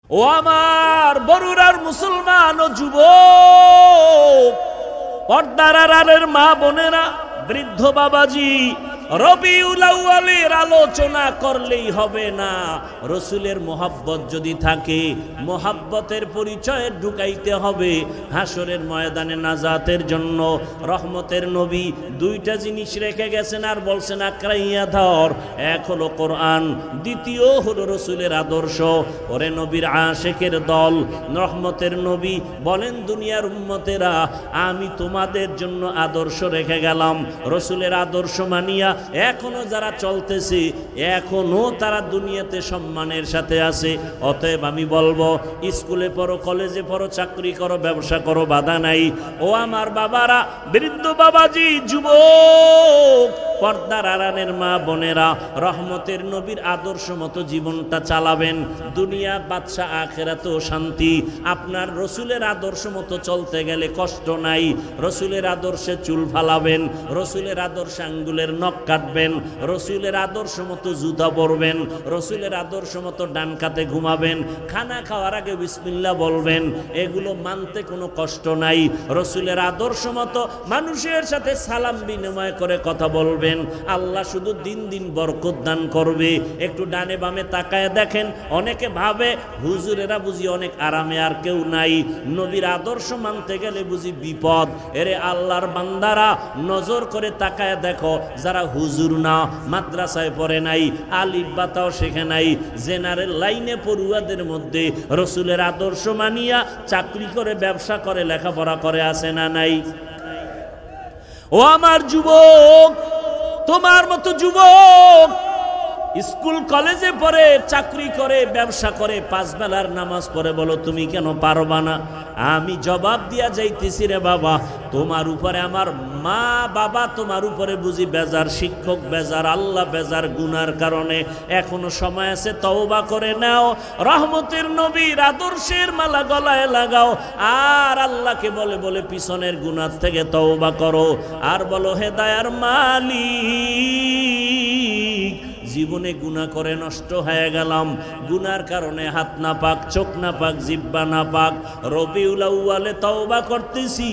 ও আমার বরুরার মুসলমান ও যুবক, পর্দার আড়ালের মা বোনেরা, বৃদ্ধ বাবাজি, রবিউল আউয়ালের আলোচনা করলেই হবে না। রসুলের মোহাব্বত যদি থাকে, মোহাব্বতের পরিচয় ঢুকাইতে হবে। হাসরের ময়দানে নাজাতের জন্য রহমতের নবী দুইটা জিনিস রেখে গেছেন আর বলছেন আঁকড়াইয়া ধর। এক হলো কোরআন, দ্বিতীয় হলো রসুলের আদর্শ। ওরে নবীর আশেকের দল, রহমতের নবী বলেন দুনিয়ার উম্মতেরা, আমি তোমাদের জন্য আদর্শ রেখে গেলাম। রসুলের আদর্শ মানিয়া এখনো যারা চলতেছে, এখনো তারা দুনিয়াতে সম্মানের সাথে আছে। অতএব আমি বলবো, স্কুলে পড়ো, কলেজে পড়ো, চাকরি করো, ব্যবসা করো, বাধা নাই। ও আমার বাবারা, বৃদ্ধ বাবাজি, যুবক, পর্দার আড়ালের মা বোনেরা, রহমতের নবীর আদর্শ মতো জীবনটা চালাবেন। দুনিয়া বাদশা, আখিরাতেও শান্তি। আপনার রসুলের আদর্শ মতো চলতে গেলে কষ্ট নাই। রসুলের আদর্শে চুল ফালাবেন, রসুলের আদর্শে আঙ্গুলের নখ কাটবেন, রসুলের আদর্শ মতো জুতা পরবেন, রসুলের আদর্শ মতো ডান কাতে ঘুমাবেন, খানা খাওয়ার আগে বিসমিল্লাহ বলবেন। এগুলো মানতে কোনো কষ্ট নাই। রসুলের আদর্শ মতো মানুষের সাথে সালাম বিনিময় করে কথা বলবেন। আল্লাহ শুধু দিন দিন বরকত দান করবে। একটু ডানে বামে তাকায় দেখেন, অনেকে ভাবে হুজুরেরা বুঝি অনেক আরামে, আর কেউ নাই। নবীর আদর্শ মানতে গেলে বুঝি বিপদ। এরে আল্লাহর বান্দারা, নজর করে তাকায় দেখো, যারা হুজুর না, মাদ্রাসায় পড়ে নাই, আলিফ বাতাও শেখে নাই, জেনারেল লাইনে পড়ুয়াদের মধ্যে রসুলের আদর্শ মানিয়া চাকরি করে, ব্যবসা করে, লেখাপড়া করে আছে না নাই? ও আমার যুবক, তোমার মতো যুবক স্কুল কলেজে পড়ে, চাকরি করে, ব্যবসা করে, পাঁচ বেলার নামাজ পড়ে, বলো তুমি কেন পারবা না? আমি জবাব দিয়া যাইতেছি, রে বাবা, তোমার উপরে আমার মা বাবা তোমার উপরে বুঝি বেজার, শিক্ষক বেজার, আল্লাহ বেজার গুনার কারণে। এখনো সময় আছে, তওবা করে নাও। রহমতের নবীর আদর্শের মালা গলায় লাগাও, আর আল্লাহকে বলে বলে পিছনের গুনার থেকে তওবা করো, আর বলো, হে দয়ার মালিক, জীবনে গুনাহ করে নষ্ট হয়ে গেলাম, গুনার কারণে হাত না পাক, চোখ না পাক, জিহ্বা না পাক। রবিউল আউয়ালে তওবা করতেছি,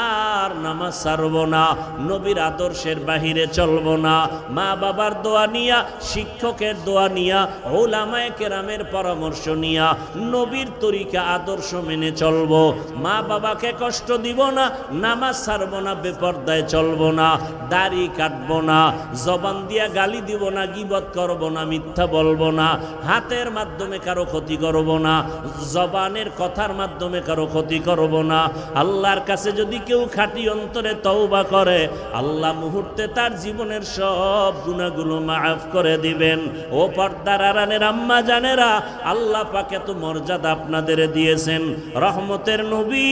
আর নামাজ ছাড়ব না, নবীর আদর্শের বাহিরে চলব না। মা বাবার দোয়া নিয়া, শিক্ষকের দোয়া নিয়া, উলামায়ে কেরামের পরামর্শ নিয়া নবীর তরিকা আদর্শ মেনে চলব। মা বাবাকে কষ্ট দিব না, নামাজ ছাড়ব না, বেপরদায় চলব না, দাড়ি কাটব না, জবান দিয়া গালি দিব না, গীবত করব না, মিথ্যা বলবো না, হাতের মাধ্যমে কারো ক্ষতি করব না, জবানের কথার মাধ্যমে কারো ক্ষতি করব না। আল্লাহর কাছে যদি কেউ খাঁটি অন্তরে তওবা করে, আল্লাহ মুহূর্তে তার জীবনের সব গুনাহগুলো মাফ করে দিবেন। ও পর্দার আড়ালের আম্মা জানেরা, আল্লাহ পাক এত মর্যাদা আপনাদের দিয়েছেন। রহমতের নবী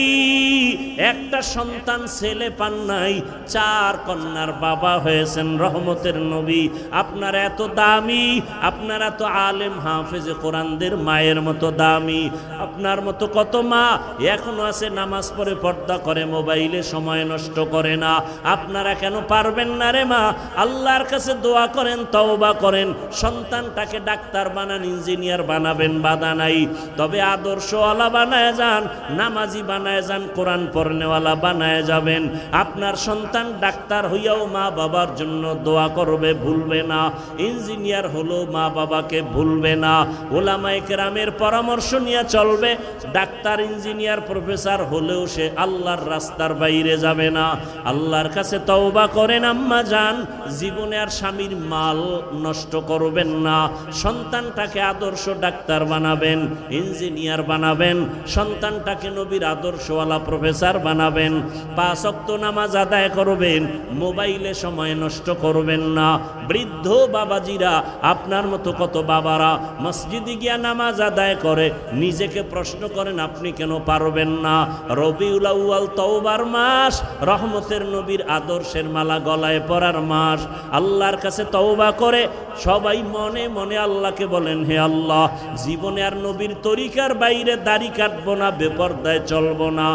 একটা সন্তান ছেলে পান নাই, 4 কন্যার বাবা হয়েছেন। রহমতের নবী আপনারা এত দামি, আপনারা তো আলেম হাফেজে কোরআনদের মায়ের মতো দামি। আপনার মতো কত মা এখনো আছে, নামাজ পড়ে, পর্দা করে, মোবাইলে সময় নষ্ট করে না। আপনারা কেন পারবেন না রে মা? আল্লাহর কাছে দোয়া করেন, তওবা করেন, সন্তানটাকে ডাক্তার বানান, ইঞ্জিনিয়ার বানাবেন, বাধা নাই। তবে আদর্শওয়ালা বানায় যান, নামাজি বানায় যান, কোরআন পড়নেওয়ালা বানায় যাবেন। আপনার সন্তান ডাক্তার হইয়াও মা বাবার জন্য দোয়া করবে, ভুলবে না। ইঞ্জিনিয়ার হলো মা বাবাকে ভুলবে না। উলামায়ে কেরামের পরামর্শ নিয়ে চলবে। ডাক্তার, ইঞ্জিনিয়ার, প্রফেসর হলেও সে আল্লাহর রাস্তার বাইরে যাবে না। আল্লাহর কাছে তওবা করেন আম্মা জান, জীবনে আর স্বামীর মাল নষ্ট করবেন না। সন্তানটাকে আদর্শ ডাক্তার বানাবেন, ইঞ্জিনিয়ার বানাবেন, সন্তানটাকে নবীর আদর্শওয়ালা প্রফেসর বানাবেন। 5 ওয়াক্ত নামাজ আদায় করবেন, মোবাইলে সময় নষ্ট করবেন না। বৃদ্ধ বাবাজিরা, আপনার মতো কত বাবারা মসজিদে গিয়া নামাজ আদায় করে, নিজেকে প্রশ্ন করেন আপনি কেন পারবেন না? রবিউল আউয়াল তওবা তওবার মাস, রহমতের নবীর আদর্শের মালা গলায় পরার মাস। আল্লাহর কাছে তওবা করে সবাই মনে মনে আল্লাহকে বলেন, হে আল্লাহ, জীবনে আর নবীর তরিকার বাইরে দাড়ি কাটবো না, বেপরদায় চলবো না।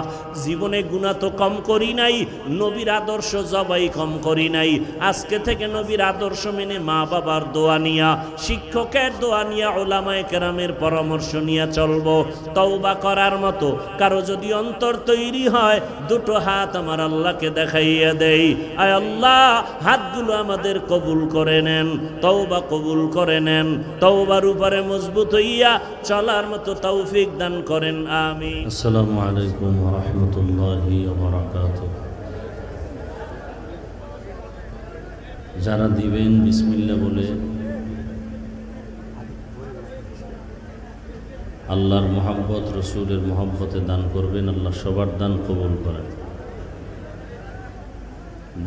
জীবনে গুনাহ তো কম করি নাই, নবীর আদর্শ জবাই কম করি নাই। আজকে থেকে নবীর আদর্শ মেনে মা বাবার দোয়া নিয়া, শিক্ষকের দোয়া নিয়া, উলামায়ে কেরামের পরামর্শ নিয়ে চলবো। তওবা করার মতো কারো যদি অন্তর তৈরি হয়, দুটো হাত আমার আল্লাহকে দেখাইয়া দেই, আয় আল্লাহ, হাতগুলো আমাদের কবুল করে নেন, তওবা কবুল করে নেন, তওবার উপরে মজবুত হইয়া চলার মতো তৌফিক দান করেন, আমিন। আসসালামু আলাইকুম ওয়া রাহমাতুল্লাহি ওয়া বারাকাতুহু। যারা দিবেন বিসমিল্লাহ বলে আল্লাহর মহব্বত, রসুলের মহব্বতে দান করবেন। আল্লাহ সবার দান কবুল করেন।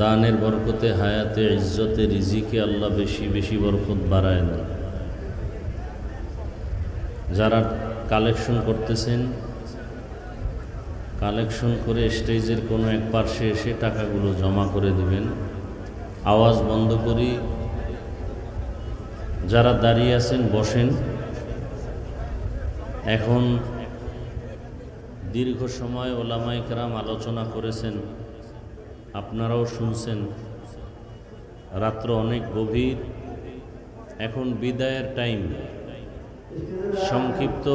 দানের বরকতে, হায়াতে, ইজ্জতে, রিজিকে আল্লাহ বেশি বেশি বরকত বাড়ায় দেন। যারা কালেকশন করতেছেন, কালেকশন করে স্টেজের কোনো এক পার্শ্বে এসে টাকাগুলো জমা করে দিবেন। আওয়াজ বন্ধ করি। যারা দাঁড়িয়ে আছেন বসেন। এখন দীর্ঘ সময় ওলামায়ে কেরাম আলোচনা করেছেন, আপনারাও শুনছেন। রাত্র অনেক গভীর, এখন বিদায়ের টাইম। সংক্ষিপ্ত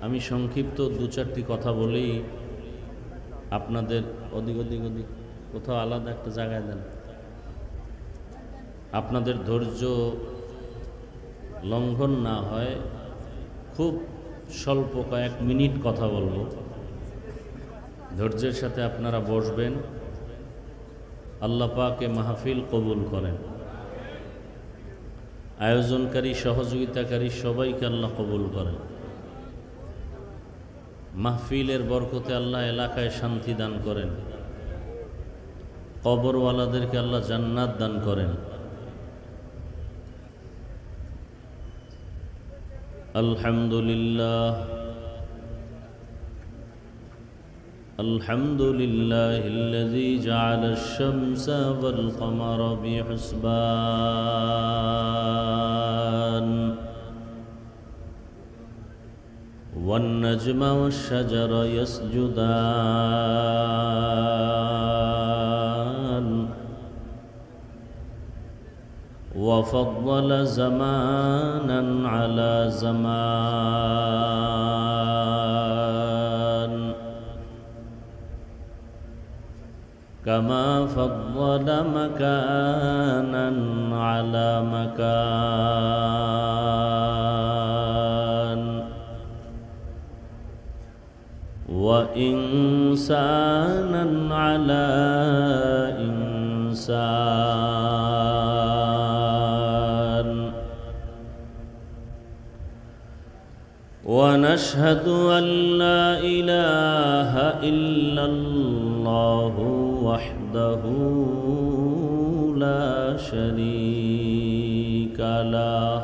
আমি সংক্ষিপ্ত দু চারটি কথা বলেই আপনাদের ওদিক কোথাও আলাদা একটা জায়গায় দেন, আপনাদের ধৈর্য লঙ্ঘন না হয়। খুব স্বল্প কয়েক মিনিট কথা বলবো, ধৈর্যের সাথে আপনারা বসবেন। আল্লাহ পাকে মাহফিল কবুল করেন। আয়োজনকারী, সহযোগিতাকারী সবাইকে আল্লাহ কবুল করেন। মাহফিলের বরকতে আল্লাহ এলাকায় শান্তি দান করেন। কবরওয়ালাদেরকে আল্লাহ জান্নাত দান করেন। আলহামদুলিল্লাহ, আলহামদুলিল্লাহিল্লাযী জাআলাশ শামসা ওয়াল কমারা বিহুসবান والنجم والشجر يسجدان وفضل زمانا على زمان كما فضل مكانا على مكان وإنسانا على إنسان ونشهد أن لا إله إلا الله وحده لا شريك له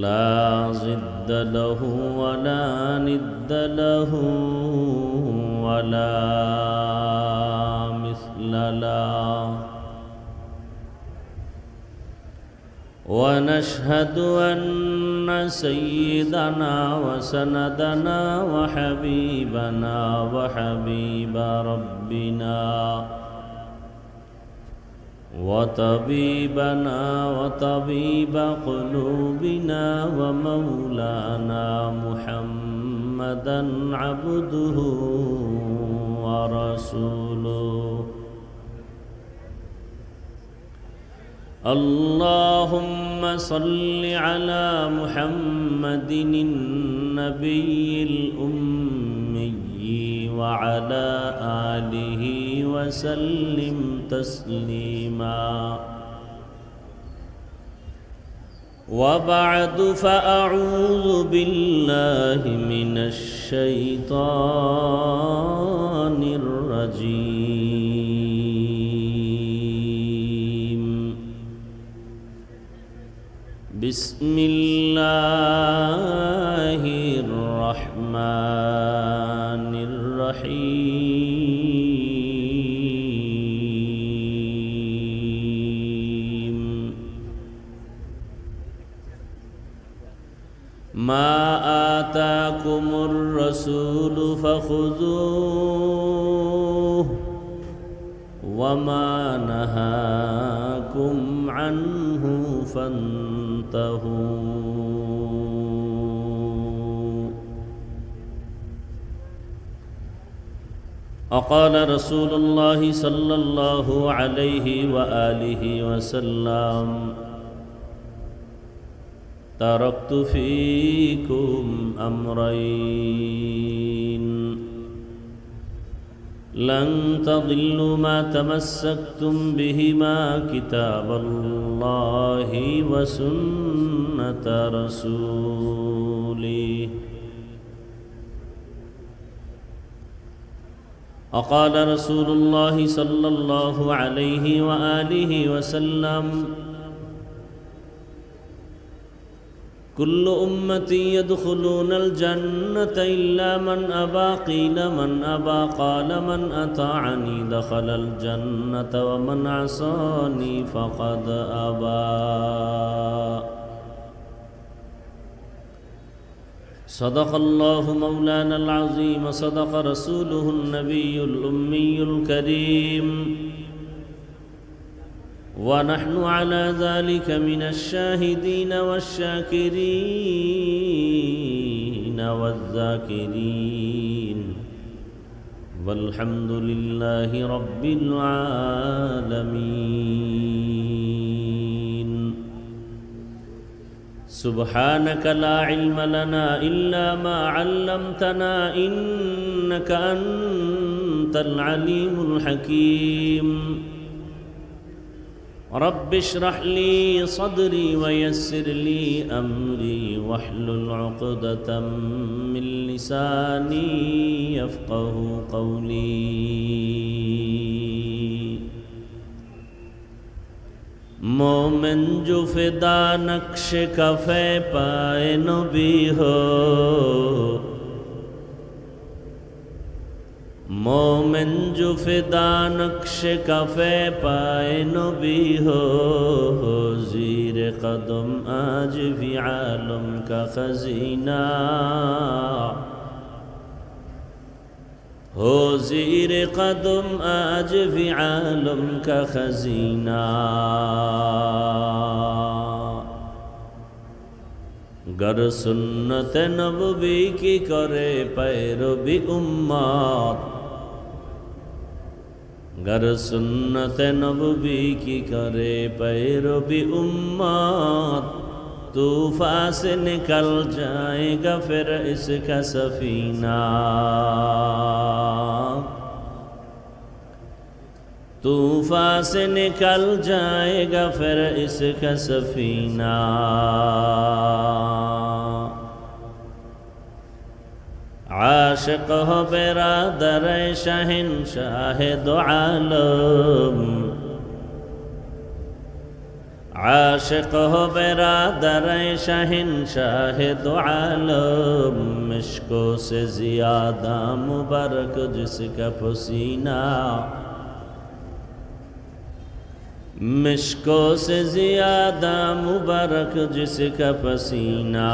لا ضد له ولا ند له ولا مثل له ونشهد أن سيدنا وسندنا وحبيبنا وحبيب ربنا وطبيبنا وطبيب قلوبنا ومولانا محمدا عبده ورسوله اللهم صل على محمد النبي الأمي وعلى آله وسلم تسليما وبعد فأعوذ بالله من الشيطان الرجيم بسم الله الرحمن الرحيم ما آتاكم الرسول فخذوه وما نهاكم عنه فانتهوا وقال رسول الله صلى الله عليه وآله وسلم تركت فيكم أمرين لن تضلوا ما تمسكتم بهما كتاب الله وسنة رسوله وقال رسول الله صلى الله عليه وآله وسلم كل أمتي يدخلون الجنة إلا من أبى قيل من أبى قال من أطاعني دخل الجنة ومن عصاني فقد أبى صدق الله مولانا العظيم صدق رسوله النبي الأمي الكريم ونحن على ذلك من الشاهدين والشاكرين والذاكرين والحمد لله رب العالمين سبحانك لا علم لنا إلا ما علمتنا إنك أنت العليم الحكيم رب اشرح لي صدري ويسر لي أمري واحلل عقدة من لساني يفقه قولي مومن جو فدا نقش کفے پائے نبی ہو مومن جو فدا نقش کفے پائے نبی ہو زیر قدم آج بھی عالم کا خزینہ ہو زیر قدم آج بھی عالم کا خزینہ گر سنت نبوی کی کرے پیروی امت گر سنت نبوی کی کرے پیروی امت طوفان سے نکل جائے گا پھر اس کا سفینہ طوفان سے نکل جائے گا پھر اس کا سفینہ عاشق ہو برادر شہنشاہ دو عالم عاشق ہو برادر شہنشاہ دو عالم مشکوں سے زیادہ مبارک جس کا پسینہ مشکوں سے زیادہ مبارک جس کا پسینہ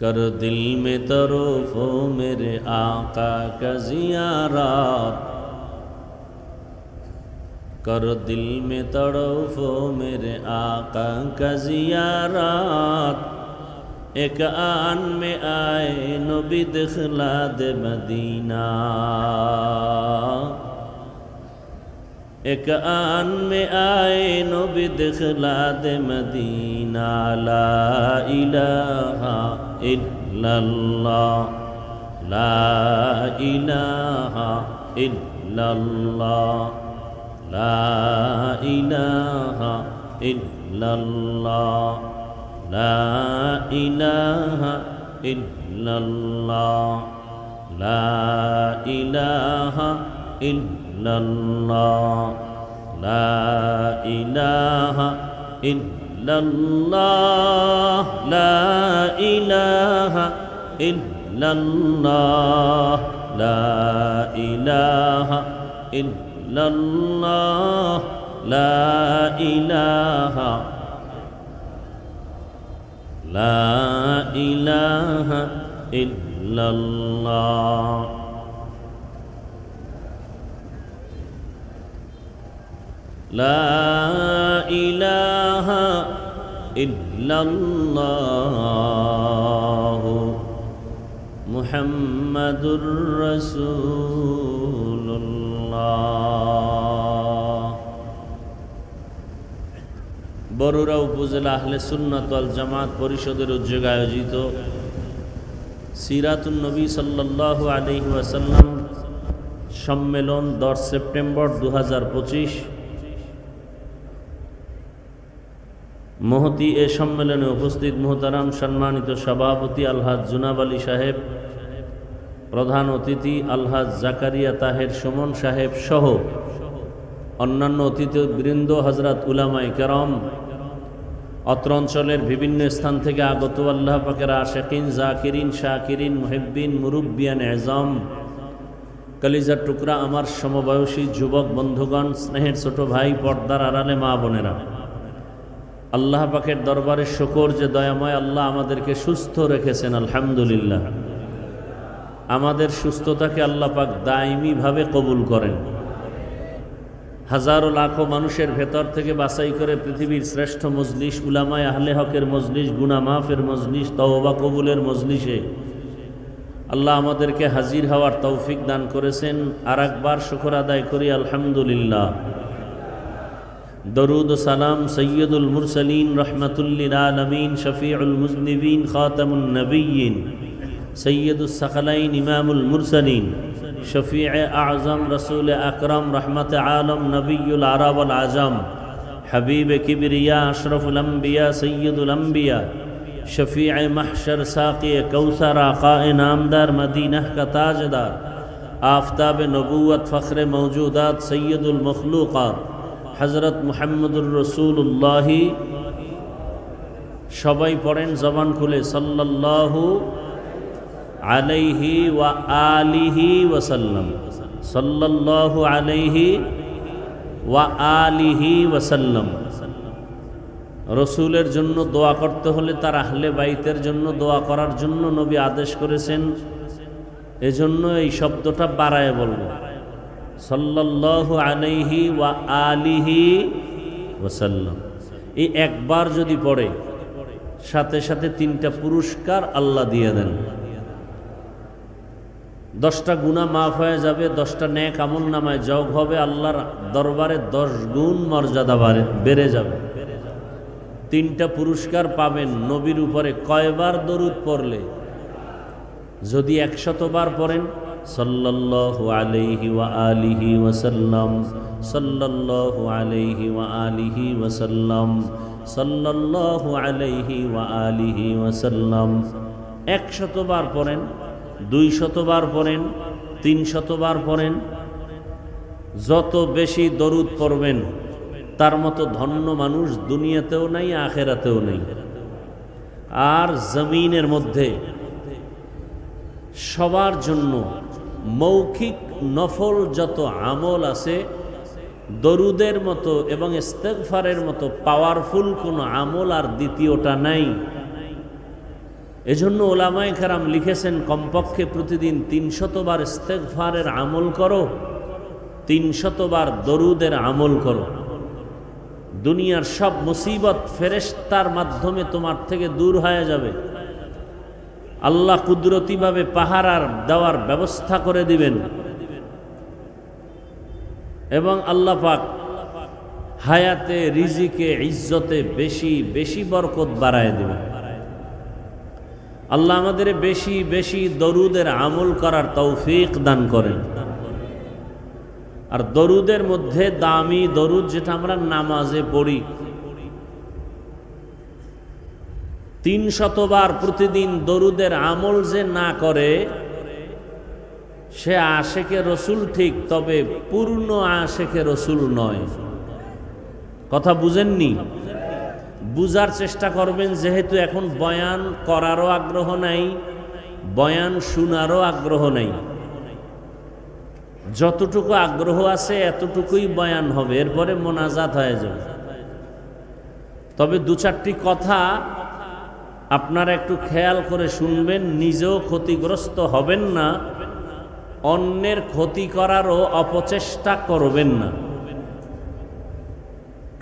کر دل میں طرف ہو میرے آقا کا زیارت کر دل میں طرف ہو میرے آقا کا زیارت ایک آن میں آئے نبی دخلا دے مدینہ ایک آن میں آئے نبی دخلا دے مدینہ لا الہ الا اللہ لا الہ ইল্লাল্লাহ লা ইলাহা ইল্লাল্লাহ লা ইলাহা ইল্লাল্লাহ লা ইলাহা ইল্লাল্লাহ লা ইলাহা ইল্লাল্লাহ লা ইলাহা ইল্লাল্লাহ লা ইলাহা ইল্লাল্লাহ লা ইলাহা লা ইলাহা ইল্লাল্লাহ লা ইলাহা ইল্লাল্লাহ মুহাম্মাদুর রাসূলুল্লাহ। বরুড়া উপজেলা আহলে সুন্নাত ওয়াল জামাত পরিষদের উদ্যোগে আয়োজিত সিরাতুন নবী সাল্লাল্লাহু আলাইহি ওয়াসাল্লাম সম্মেলন 10 সেপ্টেম্বর 2025। মহতি এ সম্মেলনে উপস্থিত মুহতারাম সম্মানিত সভাপতি আলহাজ জুনাব আলী সাহেব, প্রধান অতিথি আলহাজ জাকারিয়া তাহের সুমন সাহেব সহ অন্যান্য অতিথিবৃন্দ, হযরত উলামায়ে কেরাম, অত্র অঞ্চলের বিভিন্ন স্থান থেকে আগত আল্লাহ পাকের আশিকিন, জাকিরিন, শাকিরিন, মুহিব্বিন, মুরব্বিয়ান এজাম, কলিজার টুকরা আমার সমবয়সী যুবক বন্ধুগণ, স্নেহের ছোট ভাই, পর্দার আড়ালে মা বোনেরা, আল্লাহ পাকের দরবারে শুকর যে দয়াময় আল্লাহ আমাদেরকে সুস্থ রেখেছেন, আলহামদুলিল্লাহ। আমাদের সুস্থতাকে আল্লাহ পাক দায়মিভাবে কবুল করেন। হাজারো লাখো মানুষের ভেতর থেকে বাছাই করে পৃথিবীর শ্রেষ্ঠ মজলিস, উলামায়ে আহলে হকের মজলিস, গুনাহ মাফের মজলিস, তওবা কবুলের মজলিসে আল্লাহ আমাদেরকে হাজির হওয়ার তৌফিক দান করেছেন। আর একবার শুকর আদায় করি আলহামদুলিল্লাহ। দরুদ ও সালাম সৈয়দুল মুরসালিন, রহমাতুল্লিল আলামিন, শফিউল মুজনিবিন, খাতামুন নবিয়্যিন, সৈয়দুস সাকলাইন, ইমামুল মুরসালিন, শফিয়ে আজম, রসুল আকরম, রহমত আলম, নবিয়ুল আরব ওয়াল আজম, হাবিব কিবরিয়া, আশরফুল আম্বিয়া, সৈয়দুল আম্বিয়া, শফিয়ে মাহশর, সাকি কৌসর, আকায়ে নামদার, মদীনাহ का ताजदार, आफताब नबूवत, फ़ख्र मौजूदात, सैयदुल मखलूक़ात, हज़रत मुहम्मदुर रसूलुल्लाह। সবাই পড়েন জবান খুলে, সাল্লাল্লাহু আলাইহি ওয়া আলিহি ওয়াসাল্লাম, সাল্লাল্লাহু আলাইহি ওয়া আলিহি ওয়াসাল্লাম। রসুলের জন্য দোয়া করতে হলে তার আহলে বাইতের জন্য দোয়া করার জন্য নবী আদেশ করেছেন। এজন্য এই শব্দটা বাড়ায় বলবো, সাল্লাল্লাহু আলাইহি ওয়া আলিহি ওয়াসাল্লাম। এই একবার যদি পড়ে সাথে সাথে 3টা পুরস্কার আল্লাহ দিয়ে দেন। 10টা গুনাহ মাফ হয়ে যাবে, 10টা নেক আমল নামায় যোগ হবে, আল্লাহর দরবারে 10 গুণ মর্যাদা বেড়ে যাবে। 3টা পুরস্কার পাবেন। নবীর উপরে কয়বার দরুদ পড়লে? যদি 100 বার পড়েন, সাল্লাল্লাহু আলাইহি ওয়া আলিহি ওয়াসাল্লাম, সাল্লাল্লাহু আলাইহি ওয়া আলিহি ওয়াসাল্লাম, সাল্লাল্লাহু আলাইহি ওয়া আলিহি ওয়াসাল্লাম। 100 বার পড়েন, 200 বার পড়েন, 300 বার পড়েন। যত বেশি দরুদ পড়বেন তার মতো ধন্য মানুষ দুনিয়াতেও নাই, আখেরাতেও নেই। আর জমিনের মধ্যে সবার জন্য মৌখিক নফল যত আমল আছে, দরুদের মতো এবং ইস্তেগফারের মতো পাওয়ারফুল কোনো আমল আর দ্বিতীয়টা নাই। এজন্য ওলামায়ে কেরাম লিখেছেন, কমপক্ষে প্রতিদিন 300 বার ইস্তেগফারের আমল করো, 300 বার দরুদের আমল করো। দুনিয়ার সব মুসিবত ফেরেশতার মাধ্যমে তোমার থেকে দূর হয়ে যাবে। আল্লাহ কুদরতিভাবে পাহারার দেওয়ার ব্যবস্থা করে দিবেন এবং আল্লাহ পাক হায়াতে, রিজিকে, ইজ্জতে বেশি বেশি বরকত বাড়ায় দিবেন। আল্লাহ আমাদের বেশি বেশি দরুদের আমল করার তৌফিক দান করেন। আর দরুদের মধ্যে দামি দরুদ যেটা আমরা নামাজে পড়ি, 300 বার প্রতিদিন দরুদের আমল যে না করে সে আশেকে রসুল ঠিক, তবে পূর্ণ আশেকে রসুল নয়। কথা বুঝেননি? বুঝার চেষ্টা করবেন, যেহেতু এখন বয়ান করারও আগ্রহ নাই, বয়ান শোনারও আগ্রহ নাই। যতটুকু আগ্রহ আছে এতটুকুই বয়ান হবে, এরপরে মোনাজাত হয়ে যাবে। তবে 2-4টি কথা আপনারা একটু খেয়াল করে শুনবেন, নিজেও ক্ষতিগ্রস্ত হবেন না, অন্যের ক্ষতি করারও অপচেষ্টা করবেন না।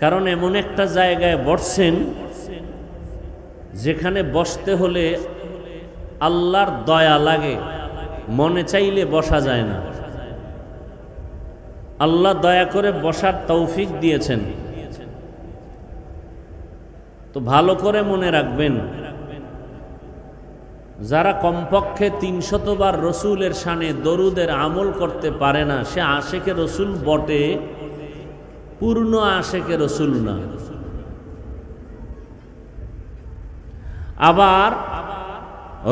কারণ এমন একটা জায়গায় বসছেন যেখানে বসতে হলে আল্লাহর দয়া লাগে, মনে চাইলে বসা যায় না। আল্লাহ দয়া করে বসার তৌফিক দিয়েছেন। তো ভালো করে মনে রাখবেন, যারা কমপক্ষে 300 বার রসুলের শানে দরুদের আমল করতে পারে না, সে আশেকে রসুল বটে, পূর্ণ আশেকে রসুল না। আবার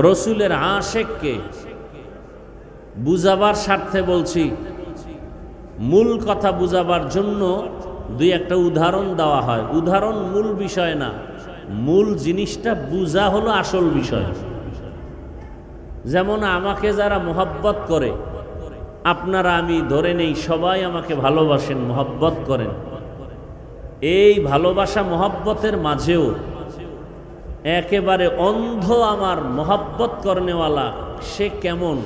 রসুলের আশেককে বুঝাবার স্বার্থে বলছি, মূল কথা বুঝাবার জন্য 2-1টা উদাহরণ দেওয়া হয়। উদাহরণ মূল বিষয় না, মূল জিনিসটা বুঝা হলো আসল বিষয়। যেমন আমাকে যারা মোহাব্বত করে, আপনারা আমি ধরে নেই সবাই আমাকে ভালোবাসেন, মোহাব্বত করেন। এই ভালোবাসা মোহাব্বতের মাঝেও একেবারে অন্ধ আমার মোহাব্বত করনেওয়ালা, সে কেমন?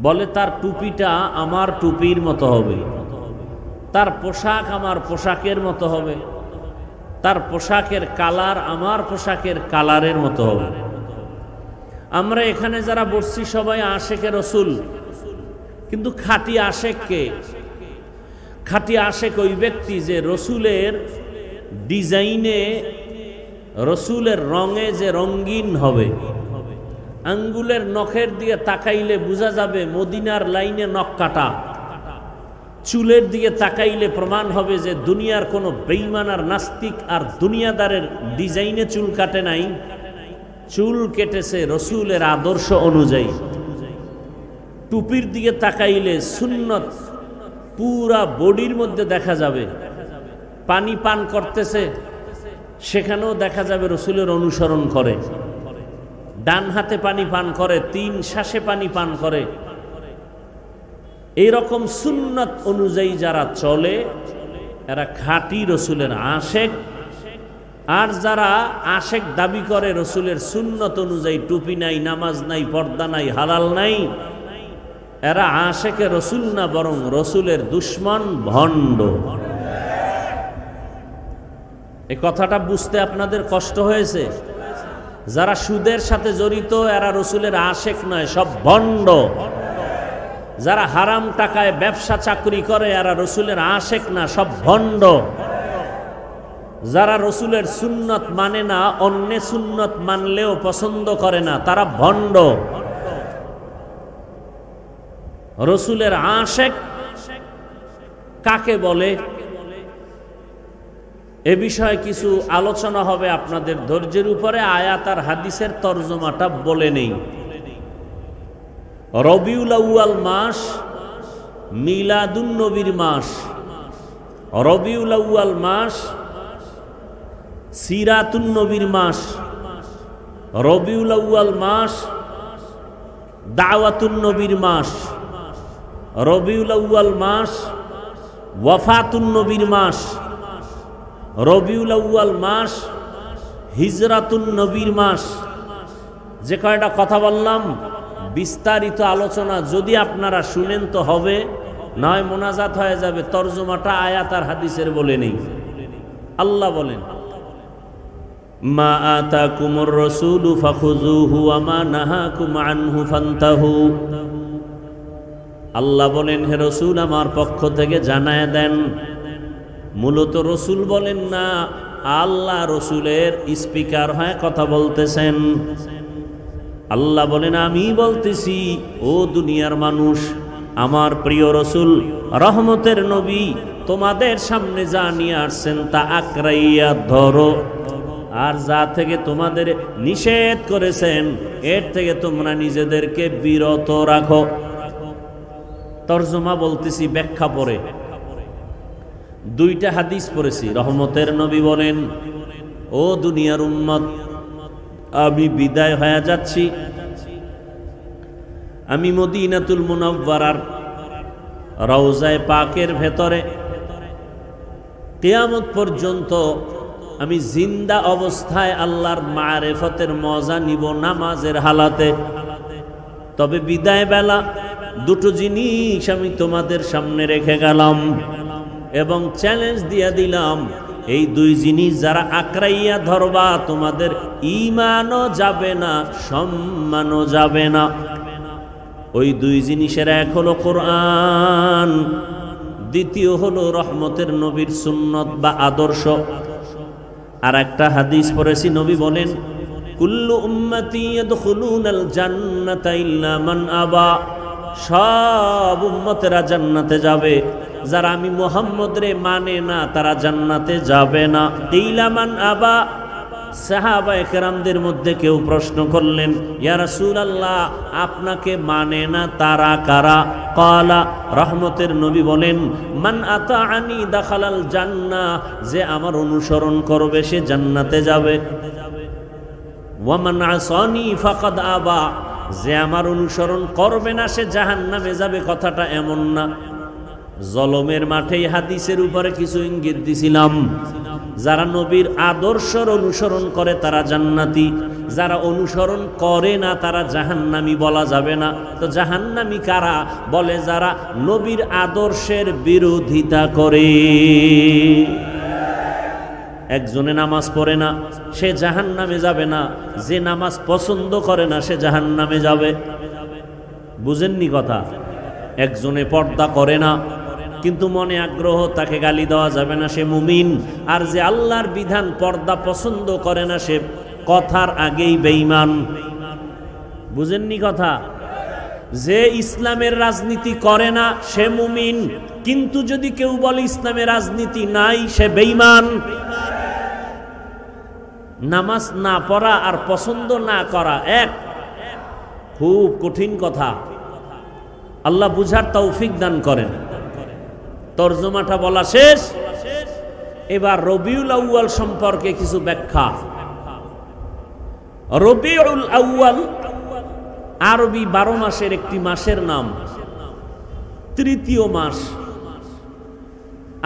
বলে তার টুপিটা আমার টুপির মতো হবে, তার পোশাক আমার পোশাকের মতো হবে, তার পোশাকের কালার আমার পোশাকের কালারের মতো হবে। আমরা এখানে যারা বসছি সবাই আশেকে রসুল, কিন্তু খাঁটি আশেক কে? খাঁটি আশেক ওই ব্যক্তি যে রসুলের ডিজাইনে, রসুলের রঙে যে রঙিন হবে। আঙ্গুলের নখের দিকে তাকাইলে বোঝা যাবে মদিনার লাইনে নখ কাটা। চুলের দিকে তাকাইলে প্রমাণ হবে যে দুনিয়ার কোনো বেঈমান আর নাস্তিক আর দুনিয়াদারের ডিজাইনে চুল কাটে নাই, চুল কেটেছে রসুলের আদর্শ অনুযায়ী। টুপির দিকে তাকাইলে সুন্নত পুরা বডির মধ্যে দেখা যাবে। পানি পান করতেছে, সেখানেও দেখা যাবে রসুলের অনুসরণ করে। ডান হাতে পানি পান করে, 3 শ্বাসে পানি পান করে। এইরকম সুন্নত অনুযায়ী যারা চলে এরা খাঁটি রসুলের আশেক। আর যারা আশেক দাবি করে রসুলের সুন্নত অনুযায়ী, টুপি নাই, নামাজ নাই, পর্দা নাই, হালাল নাই, এরা আশেকে রসুল না, বরং রসুলের দুশ্মন, ভণ্ড। এই কথাটা বুঝতে আপনাদের কষ্ট হয়েছে? যারা সুদের সাথে জড়িত এরা রসুলের আশেক নয়, সব ভণ্ড। যারা হারাম টাকায় ব্যবসা চাকরি করে এরা রসুলের আশেক না, সব ভণ্ড। যারা রসুলের সুন্নত মানে না, অন্য সুন্নত মানলেও পছন্দ করে না, তারা ভণ্ড। রসুলের আশেক কাকে বলে এ বিষয়ে কিছু আলোচনা হবে আপনাদের ধৈর্যের উপরে। আয়াত আর হাদিসের তরজমাটা বলে নেই। রবিউল আউয়াল মাস মিলাদুন নবীর মাস, রবিউল আউয়াল মাস সিরাতুন নবীর মাস, রবিউল আউয়াল মাস দাওয়াতুন নবীর মাস, রবিউল আউয়াল মাস ওয়াফাতুন নবীর মাস, রবিউল আউয়াল মাস হিজরাতুন নবীর মাস। যে কয়টা কথা বললাম বিস্তারিত আলোচনা যদি আপনারা শুনেন তো হবে, নয় মোনাজাত হয়ে যাবে। তরজমাটা আয়াত আর হাদিসের বলে নেই। আল্লাহ বলেন, মা আতাকুমুর রাসূলু ফাখুযুহু ওয়া মা নাহাকুম আনহু ফান্তাহু। আল্লাহ বলেন, হে রসুল আমার পক্ষ থেকে জানায় দেন। মূলত রসুল বলেন না, আল্লাহ রসুলের স্পিকার হয়ে কথা বলতেছেন। আল্লাহ বলেন, আমি বলতেছি ও দুনিয়ার মানুষ, আমার প্রিয় রসুল রহমতের নবী তোমাদের সামনে যা নিয়ে আসছেন তা আঁকড়াইয়া ধরো, আর যা থেকে তোমাদের নিষেধ করেছেন এর থেকে তোমরা নিজেদেরকে বিরত রাখো। তরজমা বলতেছি, ব্যাখ্যা পড়ে দুইটা হাদিস পড়েছি। রহমতের নবী বলেন, ও দুনিয়ার উম্মত, আমি বিদায় হয়ে যাচ্ছি, আমি মদিনাতুল মুনাওয়ারার রওজায়ে পাকের ভেতরে কিয়ামত পর্যন্ত আমি জিন্দা অবস্থায় আল্লাহর মারিফতের মজা নিব নামাজের হালাতে। তবে বিদায় বেলা দুটো জিনিস আমি তোমাদের সামনে রেখে গেলাম এবং চ্যালেঞ্জ দিয়ে দিলাম, এই দুই জিনিস যারা আঁকড়াইয়া ধরবা তোমাদের ঈমানও যাবে না, সম্মানও যাবে না। ওই দুই জিনিসের এক হলো কোরআন, দ্বিতীয় হলো রহমতের নবীর সুন্নত বা আদর্শ। আর একটা হাদিস পড়েছি, নবী বলেন, কুল্লু উম্মতি ইয়াদখুলুনাল জান্নাতা ইল্লা মান আবা, সব উম্মতেরা জান্নাতে যাবে, যারা আমি মুহাম্মদ রে মানে না তারা জান্নাতে যাবে না। ইল্লা মান আবা, সাহাবায়ে কেরামদের মধ্যে কেউ প্রশ্ন করলেন, ইয়া রাসূলুল্লাহ, আপনাকে মানে না তারা কারা? ক্বালা, রহমতের নবী বলেন, মান আতাআনি দাখালাল জান্নাহ, যে আমার অনুসরণ করবে সে জান্নাতে যাবে। ওয়া মান আসানি ফাকাদ আবা, যে আমার অনুসরণ করবে না সে জাহান্নামে যাবে। কথাটা এমন না। জলমের মাঠেই হাদিসের উপরে কিছু ইঙ্গিত দিছিলাম। যারা নবীর আদর্শের অনুসরণ করে তারা জান্নাতি, যারা অনুসরণ করে না তারা জাহান্নামী বলা যাবে না। তো জাহান্নামী কারা? বলে যারা নবীর আদর্শের বিরোধিতা করে। একজনে নামাজ পড়ে না সে জাহান্নামে যাবে না, যে নামাজ পছন্দ করে না সে জাহান্নামে যাবে। বুঝেননি কথা? একজনে পর্দা করে না কিন্তু মনে আগ্রহ, তাকে গালি দেওয়া যাবে না, সে মুমিন। আর যে আল্লাহর বিধান পর্দা পছন্দ করে না সে কথার আগেই বেঈমান। বুঝেননি কথা? যে ইসলামের রাজনীতি করে না সে মুমিন, কিন্তু যদি কেউ বলে ইসলামের রাজনীতি নাই সে বেঈমান। নামাজ না পড়া আর পছন্দ না করা এক, খুব কঠিন কথা। আল্লাহ বুঝার তৌফিক দান করেন। তরজমাটা বলা শেষ, এবার রবিউল আউয়াল সম্পর্কে কিছু ব্যাখ্যা। রবিউল আউয়াল আরবি 12 মাসের একটি মাসের নাম, তৃতীয় মাস।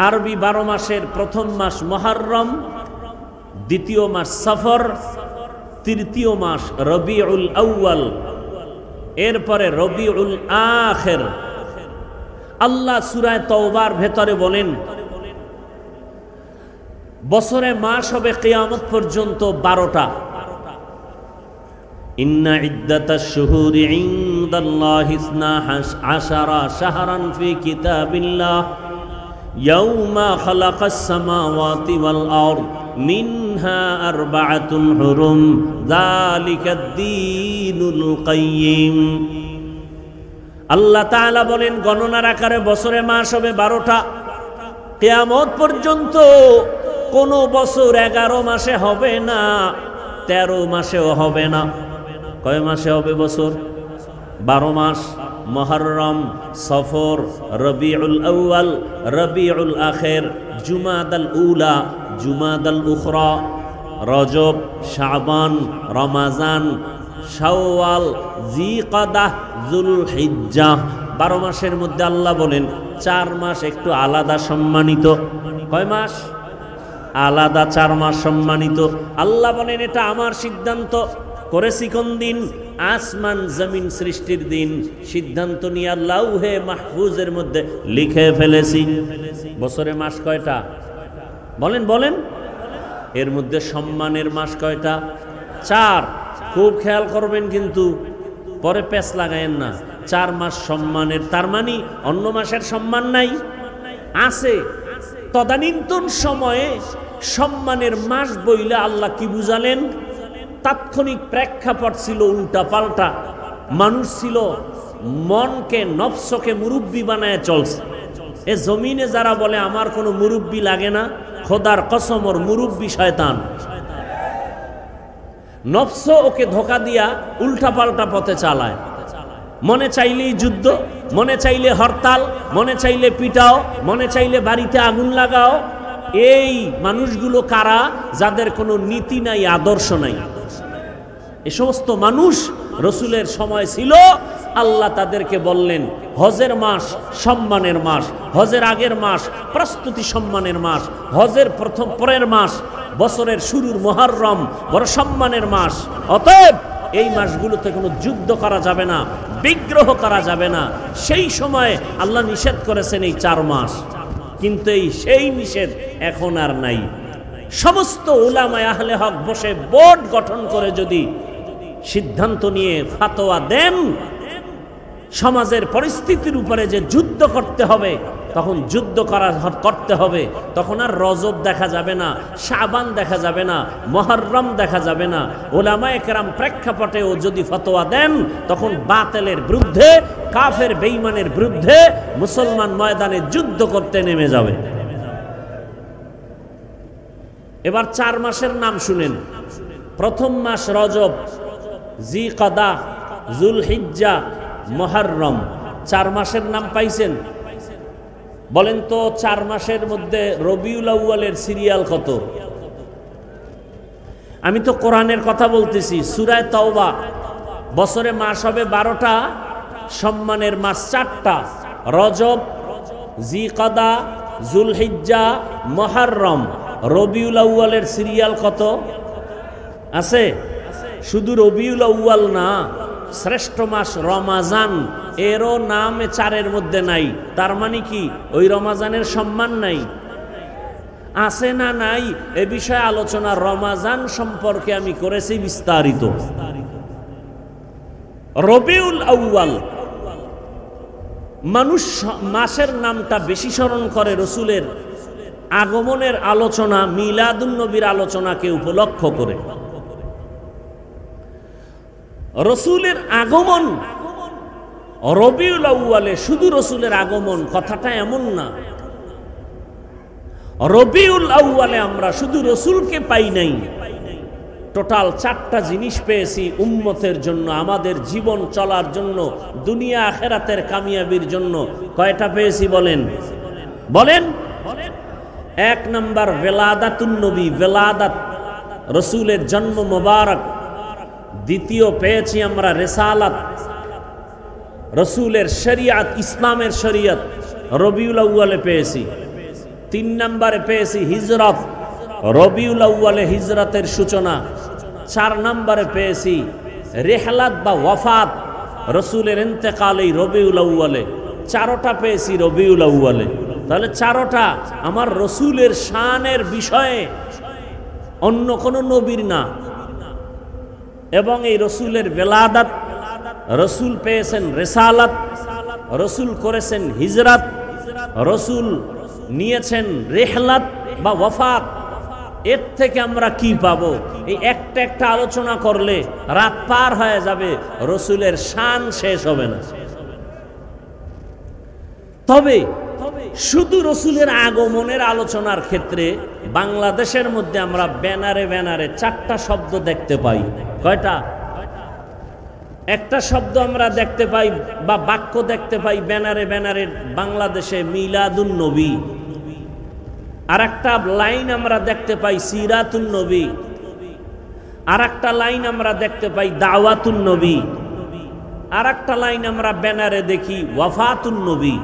আরবি 12 মাসের প্রথম মাস মুহররম, দ্বিতীয় মাস সফর, তৃতীয় মাস রবিউল আউয়াল, এরপরে রবিউল আখির। আল্লাহ সূরা তাওবার ভেতরে বলেন, বছরে মাস হবে কিয়ামত পর্যন্ত 12টা। ইন্না ইদ্দাতাশ শুহুরি ইনদাল্লাহি 12 শাহরান ফি কিতাবিল্লাহ ইয়াউমা খালাকাস সামাওয়াতি ওয়াল আরদ মিনহা আরবাআতুন হুরুম যালিকাদ দীনুল কাইয়্যিম। আল্লাহ তাআলা বলেন, গণনার আকারে বছরে মাস হবে 12টা। কিয়ামত পর্যন্ত কোন বছর 11 মাসে হবে না, 13 মাসেও হবে না। কয় মাসে হবে বছর? 12 মাস। মুহররম, সফর, রবিউল আউয়াল, রবিউল আখির, জুমাদাল উলা, জুমাদাল উখরা, রজব, শাবান, রমাজান, শাওয়াল, জিকাদাহ, যুলহিজ্জাহ। 12 মাসের মধ্যে আল্লাহ বলেন 4 মাস একটু আলাদা সম্মানিত। কয় মাস? আলাদা 4 মাস সম্মানিত। আল্লাহ বলেন, এটা আমার সিদ্ধান্ত। করেছি কোন দিন? আসমান জমিন সৃষ্টির দিন। সিদ্ধান্ত নিয়ে লাউহে মাহফুজের মধ্যে লিখে ফেলেছি। বছরে মাস কয়টা? বলেন বলেন। এর মধ্যে সম্মানের মাস কয়টা? 4। খুব খেয়াল করবেন কিন্তু, পরে পেঁচ লাগায়েন না। 4 মাস সম্মানের, তার মানে অন্য মাসের সম্মান নাই? আছে। তদানীন্তন সময়ে সম্মানের মাস বইলে আল্লাহ কি বুঝালেন? তাৎক্ষণিক প্রেক্ষাপট ছিল উল্টা পাল্টা। মানুষ ছিল মনকে নফসকে মুরব্বি বানায় চলছে। এ জমিনে যারা বলে আমার কোনো মুরব্বি লাগে না, খোদার কসম ওর মুরব্বি শয়তান। নফস ওকে ধোকা দিয়া উল্টাপাল্টা পথে চালায়। মনে চাইলেই যুদ্ধ, মনে চাইলে হরতাল, মনে চাইলে পিটাও, মনে চাইলে বাড়িতে আগুন লাগাও। এই মানুষগুলো কারা? যাদের কোনো নীতি নাই, আদর্শ নাই। এ সমস্ত মানুষ রসুলের সময় ছিল, আল্লাহ তাদেরকে বললেন হজের মাস সম্মানের মাস, হজের আগের মাস প্রস্তুতি সম্মানের মাস, হজের পরের মাস বছরের শুরুর মুহররম বড় সম্মানের মাস। অতএব এই মাসগুলোতে কোনো যুদ্ধ করা যাবে না, বিগ্রহ করা যাবে না। সেই সময় আল্লাহ নিষেধ করেছেন এই 4 মাস, কিন্তু সেই নিষেধ এখন আর নাই। সমস্ত উলামায়ে আহলে হক বসে বোর্ড গঠন করে যদি সিদ্ধান্ত নিয়ে ফাতোয়া দেন সমাজের পরিস্থিতির উপরে যে যুদ্ধ করতে হবে, তখন যুদ্ধ করতে হবে। তখন আর রজব দেখা যাবে না, শাবান দেখা যাবে না, মুহররম দেখা যাবে না। উলামায়ে কেরাম প্রেক্ষাপটেও যদি ফতোয়া দেন, তখন বাতিলের বিরুদ্ধে, কাফের বেঈমানের বিরুদ্ধে মুসলমান ময়দানে যুদ্ধ করতে নেমে যাবে। এবার 4 মাসের নাম শুনেন। প্রথম মাস রজব, জিকদা, জুলহিজ্জা, মুহররম। 4 মাসের নাম পাইছেন? বলেন তো 4 মাসের মধ্যে রবিউল আউয়ালের সিরিয়াল কত? আমি তো কোরআনের কথা বলতেছি। সূরা তাওবা, বছরে মাস হবে 12টা, সম্মানের মাস 4টা, রজব, জিকদা, জুলহিজ্জা, মুহররম। রবিউল আউয়ালের সিরিয়াল কত আছে? শুধু রবিউল আউয়াল না, শ্রেষ্ঠ মাস রমাজান, এরও নাম 4-এর মধ্যে নাই। তার মানে কি ওই রমাজানের সম্মান নাই? আছে না নাই এ বিষয়ে আলোচনা রমাজান সম্পর্কে আমি করেছি বিস্তারিত। রবিউল আউয়াল, মানুষ মাসের নামটা বেশি স্মরণ করে রসুলের আগমনের আলোচনা, মিলাদুন নবীর আলোচনাকে উপলক্ষ করে। রসুলের আগমন রবিউল আউয়ালে, শুধু রসুলের আগমন কথাটা এমন না। রবিউল আউয়ালে আমরা শুধু রসুলকে পাই নাই, টোটাল 4টা জিনিস পেয়েছি উম্মতের জন্য, আমাদের জীবন চলার জন্য, দুনিয়া আখিরাতের কামিয়াবির জন্য। কয়টা পেয়েছি বলেন? বলেন। 1 নাম্বার ভেলাদাতুন নবী, ভেলাদাত, রসুলের জন্ম মোবারক। দ্বিতীয় পেয়েছি আমরা রিসালাত, রসুলের শরিয়ত, ইসলামের শরিয়ত রবিউল আউয়ালে পেয়েছি। 3 নম্বরে পেয়েছি হিজরত, রবিউল আউয়ালে হিজরতের সূচনা। 4 নম্বরে পেয়েছি রিহলাত বা ওয়াফাত, রসুলের ইন্তেকাল এই রবিউল আউয়ালে। 4টা পেয়েছি রবিউল আউয়ালে। তাহলে 4টা আমার রসুলের শানের বিষয়ে, অন্য কোনো নবীর না। এবং এই রসুলের ভেলাদাত, রসুল পেয়েছেন রিসালাত, রসুল করেছেন হিজরত, রসুল নিয়েছেন রিহলাত বা ওয়াফাত। এর থেকে আমরা কি পাবো? এই একটা একটা আলোচনা করলে রাত পার হয়ে যাবে, রসুলের শান শেষ হবে না। তবে শুধু রসুলের আগমনের আলোচনার ক্ষেত্রে বাংলাদেশের মধ্যে আমরা ব্যানারে ব্যানারে 4টা শব্দ দেখতে পাই। কয়টা? একটা শব্দ আমরা দেখতে পাই বা বাক্য দেখতে পাই ব্যানারে ব্যানারে বাংলাদেশে, মিলাদুন নবী। আর একটা লাইন আমরা দেখতে পাই সিরাতুন নবী। আর একটা লাইন আমরা দেখতে পাই দাওয়াতুন নবী। আর একটা লাইন আমরা ব্যানারে দেখি ওয়াফাতুন নবী।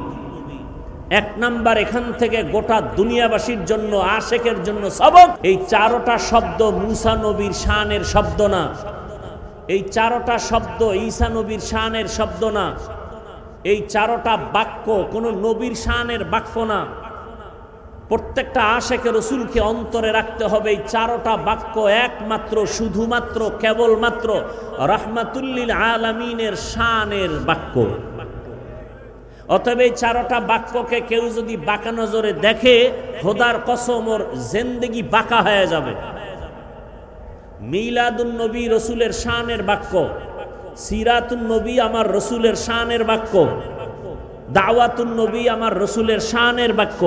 1 নাম্বার এখান থেকে গোটা দুনিয়াবাসীর জন্য, আশেকের জন্য সবক। এই 4টা শব্দ মুসা নবীর শানের শব্দ না, এই 4টা শব্দ ঈসা নবীর শানের শব্দ না, এই 4টা বাক্য কোন নবীর শানের বাক্য না। প্রত্যেকটা আশেকে রসুলকে অন্তরে রাখতে হবে। এই 4টা বাক্য একমাত্র, শুধুমাত্র, কেবলমাত্র রাহমাতুল্লিল আলামিনের শানের বাক্য। অতএব এই 4টা বাক্যকে কেউ যদি বাঁকা নজরে দেখে, খোদার কসম ওর জিন্দেগি বাঁকা হয়ে যাবে। মিলাদুন নবী রসুলের শানের বাক্য, সিরাতুন নবী আমার রসুলের শানের বাক্য, দাওয়াতুন নবী আমার রসুলের শানের বাক্য,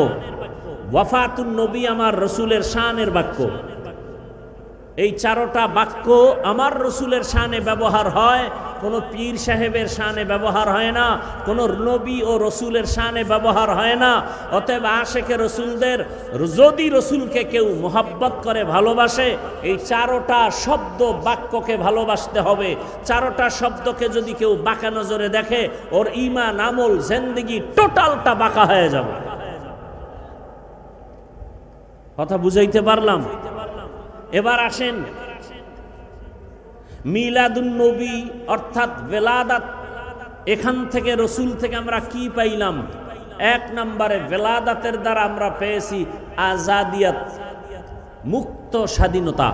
ওয়াফাতুন নবী আমার রসুলের শানের বাক্য। এই চারটা বাক্য আমার রসুলের শানে ব্যবহার হয়, কোনো পীর সাহেবের শানে ব্যবহার হয় না, কোনো নবী ও রসুলের শানে ব্যবহার হয় না। অতএব আশেকে রসুলদের যদি রসুলকে কেউ মোহাব্বত করে, ভালোবাসে, এই চারটা শব্দ বাক্যকে ভালোবাসতে হবে। চারটা শব্দকে যদি কেউ বাঁকা নজরে দেখে, ওর ঈমান, আমল, জিন্দেগি টোটালটা বাঁকা হয়ে যাবে। কথা বুঝাইতে পারলাম? এবার আসেন মিলাদুন নবী অর্থাৎ ভেলাদাত, এখান থেকে রসুল থেকে আমরা কি পাইলাম? এক নম্বরে ভেলাদাতের দ্বারা আমরা পেয়েছি আজাদিয়াত, মুক্ত স্বাধীনতা।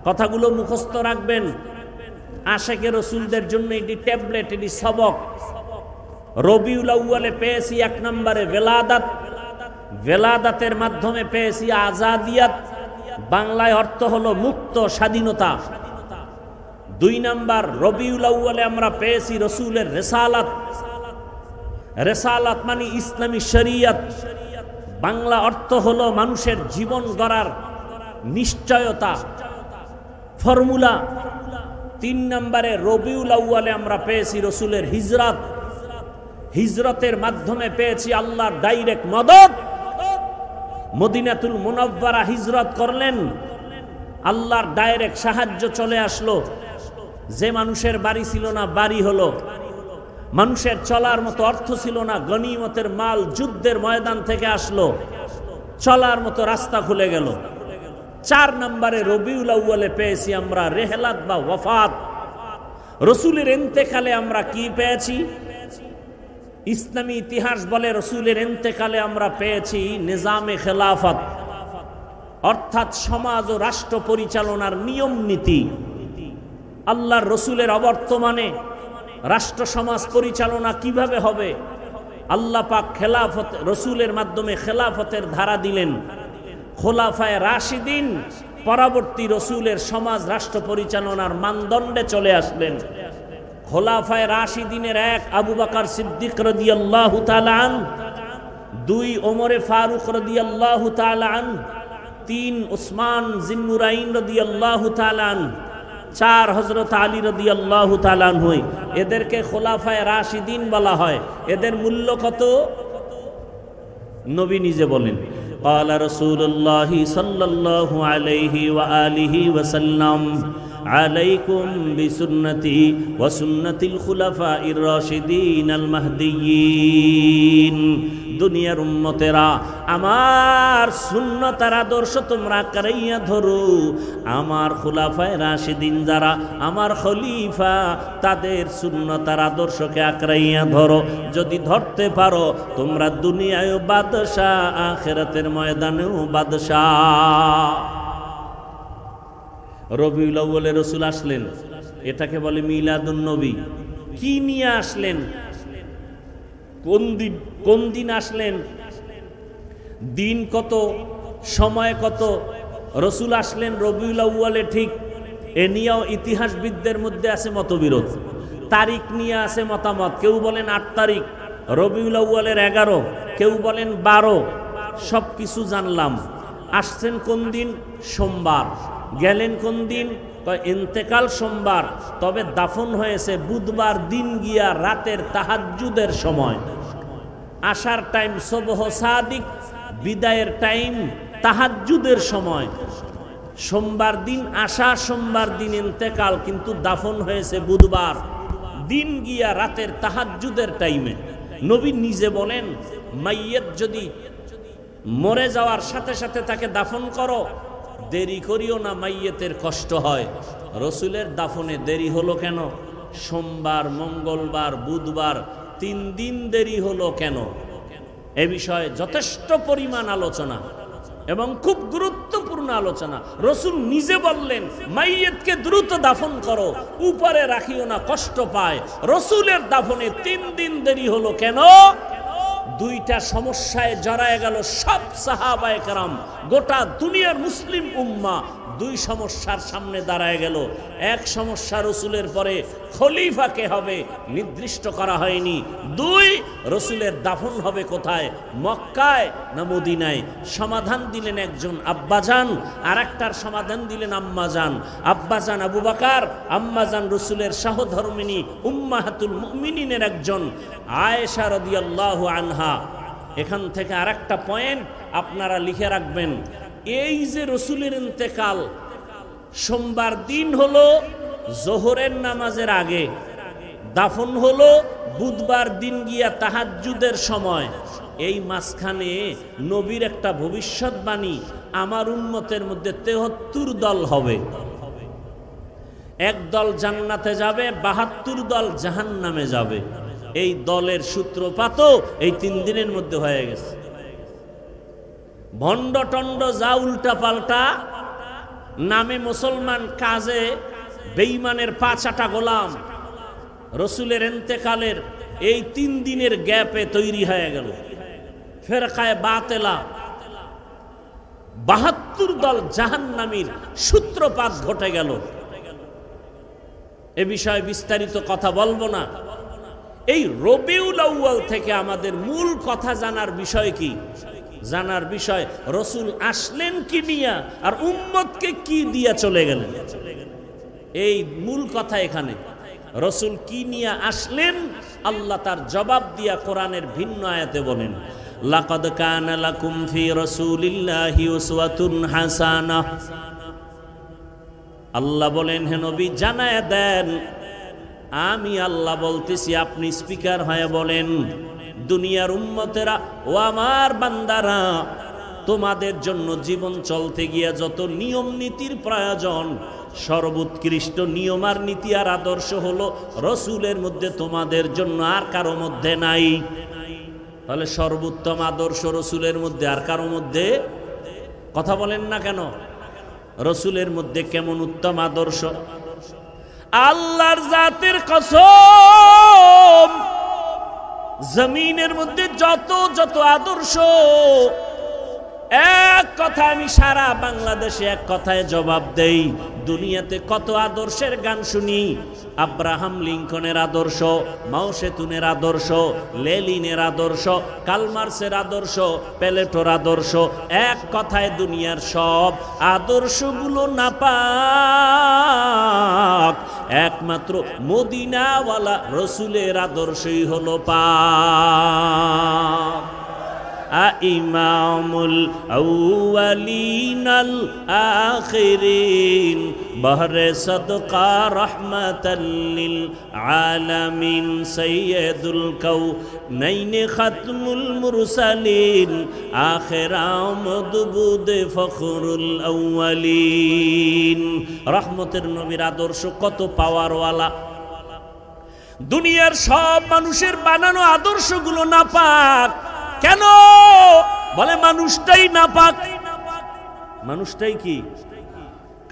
কথাগুলো মুখস্থ রাখবেন, আশেকে রসুলদের জন্য এটি ট্যাবলেট, এটি সবক। রবিউল আউয়ালে পেয়েছি এক নম্বরে ভেলাদাত, ভেলাদাতের মাধ্যমে পেয়েছি আজাদিয়াত, বাংলায় অর্থ হলো মুক্ত স্বাধীনতা। দুই নাম্বার রবিউল আউয়ালে আমরা পেয়েছি রসুলের রেসালাত, রেসালাত মানে ইসলামী শরিয়ত, বাংলা অর্থ হলো মানুষের জীবন গড়ার নিশ্চয়তা, ফর্মুলা। তিন নম্বরে রবিউল আউয়ালে আমরা পেয়েছি রসুলের হিজরত, হিজরতের মাধ্যমে পেয়েছি আল্লাহর ডাইরেক্ট মদদ। মদিনাতুল মুনাওয়ারা হিজরত করলেন, আল্লাহর ডাইরেক্ট সাহায্য চলে আসলো। যে মানুষের বাড়ি ছিল না বাড়ি হলো, মানুষের চলার মতো অর্থ ছিল না, গনিমতের মাল যুদ্ধের ময়দান থেকে আসলো, চলার মতো রাস্তা খুলে গেল। চার নম্বরে রবিউল আউয়ালে পেয়েছি আমরা রেহলাত বা ওয়াফাত, রসুলের ইন্তেকালে আমরা কি পেয়েছি? ইসলামী ইতিহাস বলে রসুলের ইন্তেকালে আমরা পেয়েছি নিজামে খেলাফত, অর্থাৎ সমাজ ও রাষ্ট্র পরিচালনার নিয়ম নীতি। আল্লাহর রসুলের অবর্তমানে রাষ্ট্র সমাজ পরিচালনা কিভাবে হবে? আল্লাহ পাক খেলাফত রসুলের মাধ্যমে খেলাফতের ধারা দিলেন। খোলাফায়ে রাশিদিন পরবর্তী রসুলের সমাজ রাষ্ট্র পরিচালনার মানদণ্ডে চলে আসলেন। খোলাফায়ে রাশিদিনের এক আবু বকর সিদ্দিক রাদিয়াল্লাহু তাআলা আনহু, দুই ওমরে ফারুক রাদিয়াল্লাহু তাআলা আনহু, তিন উসমান জিন্নুরাইন রাদিয়াল্লাহু তাআলা আনহু, চার হযরত আলী রাদিয়াল্লাহু তাআলা আনহু। এদেরকে খোলাফায়ে রাশিদিন বলা হয়। এদের মূল্য কত? নবী নিজে বলেন, قال رسول الله صلى الله عليه وآله وسلم عليكم بسنتي وسنة الخلفاء الراشدين المهديين। দুনিয়ার উম্মতেরা, আমার সুন্নতের আদর্শ তোমরা কারাইয়া ধরো। আমার খুলাফায়ে রাশিদিন যারা, আমার খলিফা, তাদের সুন্নতের আদর্শকে আঁকড়াইয়া ধরো। যদি ধরতে পারো তোমরা দুনিয়ায়ও বাদশাহ, আখিরাতের ময়দানেও বাদশাহ। রবিউল আউয়ালে রসুল আসলেন, এটাকে বলে মিলাদুন নবী। কি নিয়ে আসলেন? কোন দিন আসলেন? দিন কত, সময় কত? রসুল আসলেন রবিউল আউয়ালে, ঠিক। এ নিয়েও ইতিহাসবিদদের মধ্যে আছে মতবিরোধ। তারিখ নিয়ে আছে মতামত। কেউ বলেন 8 তারিখ রবিউল আউয়ালের 11, কেউ বলেন 12। সব কিছু জানলাম। আসছেন কোন দিন? সোমবার। গেলেন কোন দিন? ইন্তেকাল সোমবার, তবে দাফন হয়েছে বুধবার দিন গিয়া রাতের তাহাজ্জুদের সময়। আসার টাইম সুবহ সাদিক, বিদায়ের টাইম তাহাজ্জুদের সময়। সোমবার দিন আসা, সোমবার দিন ইন্তেকাল, কিন্তু দাফন হয়েছে বুধবার দিন গিয়া রাতের তাহাজ্জুদের টাইমে। নবী নিজে বলেন, মাইয়ত যদি মরে যাওয়ার সাথে সাথে তাকে দাফন করো, দেরি করিও না, মাইয়তের কষ্ট হয়। রসুলের দাফনে দেরি হলো কেন? সোমবার, মঙ্গলবার, বুধবার, 3 দিন দেরি হলো কেন? এ বিষয়ে যথেষ্ট পরিমাণ আলোচনা এবং খুব গুরুত্বপূর্ণ আলোচনা। রসুল নিজে বললেন, মাইয়তকে দ্রুত দাফন করো, উপরে রাখিও না, কষ্ট পায়। রসুলের দাফনে 3 দিন দেরি হলো কেন? দুইটা সমস্যায় জড়ায় গেল সব সাহাবায়ে কেরাম, গোটা দুনিয়ার মুসলিম উম্মাহ দুই সমস্যার সামনে দাঁড়ায় গেল। এক সমস্যা, রসুলের পরে খলিফা কে হবে নির্দিষ্ট করা হয়নি। দুই, রসুলের দাফন হবে কোথায়, মক্কায় না মদিনায়? সমাধান দিলেন একজন আব্বাজান, আর একটার সমাধান দিলেন আম্মাজান। আব্বাজান আবু বকর, আম্মাজান রসুলের সহধর্মিনী উম্মাহাতুল মুমিনিনের একজন আয়েশা রাদিয়াল্লাহু আনহা। এখান থেকে আরেকটা পয়েন্ট আপনারা লিখে রাখবেন, এই যে রসুলের ইন্তেকাল সোমবার দিন হলো জোহরের নামাজের আগে, দাফন হলো বুধবার দিন গিয়া তাহাজ্জুদের সময়, এই মাঝখানে নবীর একটা ভবিষ্যৎবাণী, আমার উম্মতের মধ্যে 73 দল হবে, এক দল জান্নাতে যাবে, 72 দল জাহান্নামে যাবে। এই দলের সূত্রপাতও এই 3 দিনের মধ্যে হয়ে গেছে। ভণ্ড টন্ড যা উল্টা পাল্টা নামে মুসলমান, কাজে বেঈমানের পাঁচাটা গোলাম, রসুলের ইন্তেকালের এই 3 দিনের গ্যাপে তৈরি হয়ে গেল ফেরকায়ে বাতেলা। 72 দল জাহান্নামীর সূত্রপাত ঘটে গেল। এ বিষয়ে বিস্তারিত কথা বলবো না। এই রবিউল আউয়াল থেকে আমাদের মূল কথা জানার বিষয় কি? জানার বিষয় রসুল আসলেন কি নিয়া, আর উম্মতকে কি দিয়া চলে গেলেন। এই মূল কথা এখানে। রসুল কি নিয়ে আসলেন আল্লাহ তার জবাব দিয়া কোরআনের ভিন্ন আয়াতে বলেন, লাকাদ কানা লাকুম ফি রাসূলিল্লাহি উসওয়াতুন হাসানাহ। আল্লাহ বলেন, হে নবী জানায়া দেন, আমি আল্লাহ বলতেছি, আপনি স্পিকার হয়ে বলেন, দুনিয়ার উম্মতেরা ও আমার বান্দারা, তোমাদের জন্য জীবন চলতে গিয়া যত নিয়ম নীতির প্রয়োজন, সর্বোৎকৃষ্ট নিয়ম আর নীতি আর আদর্শ হলো রসুলের মধ্যে, তোমাদের জন্য আর কারো মধ্যে নাই। তাহলে সর্বোত্তম আদর্শ রসুলের মধ্যে, আর কারো মধ্যে? কথা বলেন না কেন? রসুলের মধ্যে কেমন উত্তম আদর্শ? আল্লাহর জাতের কসম, জমিনের মধ্যে যত যত আদর্শ, এক কথা আমি সারা বাংলাদেশে এক কথায় জবাব দেই। দুনিয়াতে কত আদর্শের গান শুনি, আব্রাহাম লিঙ্কনের আদর্শ, মাও সেতুনের আদর্শ, লেলিনের আদর্শ, কালমার্সের আদর্শ, প্লেটোর আদর্শ। এক কথায় দুনিয়ার সব আদর্শগুলো নাপাক, একমাত্র মদিনাওয়ালা রসুলের আদর্শই হলো পাক। ইমামুল আউয়ালিনাল আখিরিন, বহরে সদকা রহমাতাল লিল আলামিন, সাইয়্যিদুল কাউনাইন খাতমুল মুরসালিন, আখির আমদ বুদে ফখরুল আউয়ালিন। রহমতের নবীর আদর্শ কত পাওয়ারওয়ালা। দুনিয়ার সব মানুষের বানানো আদর্শগুলো নাপাক। কেন? বলে মানুষটাই নাপাক। মানুষটাই কি?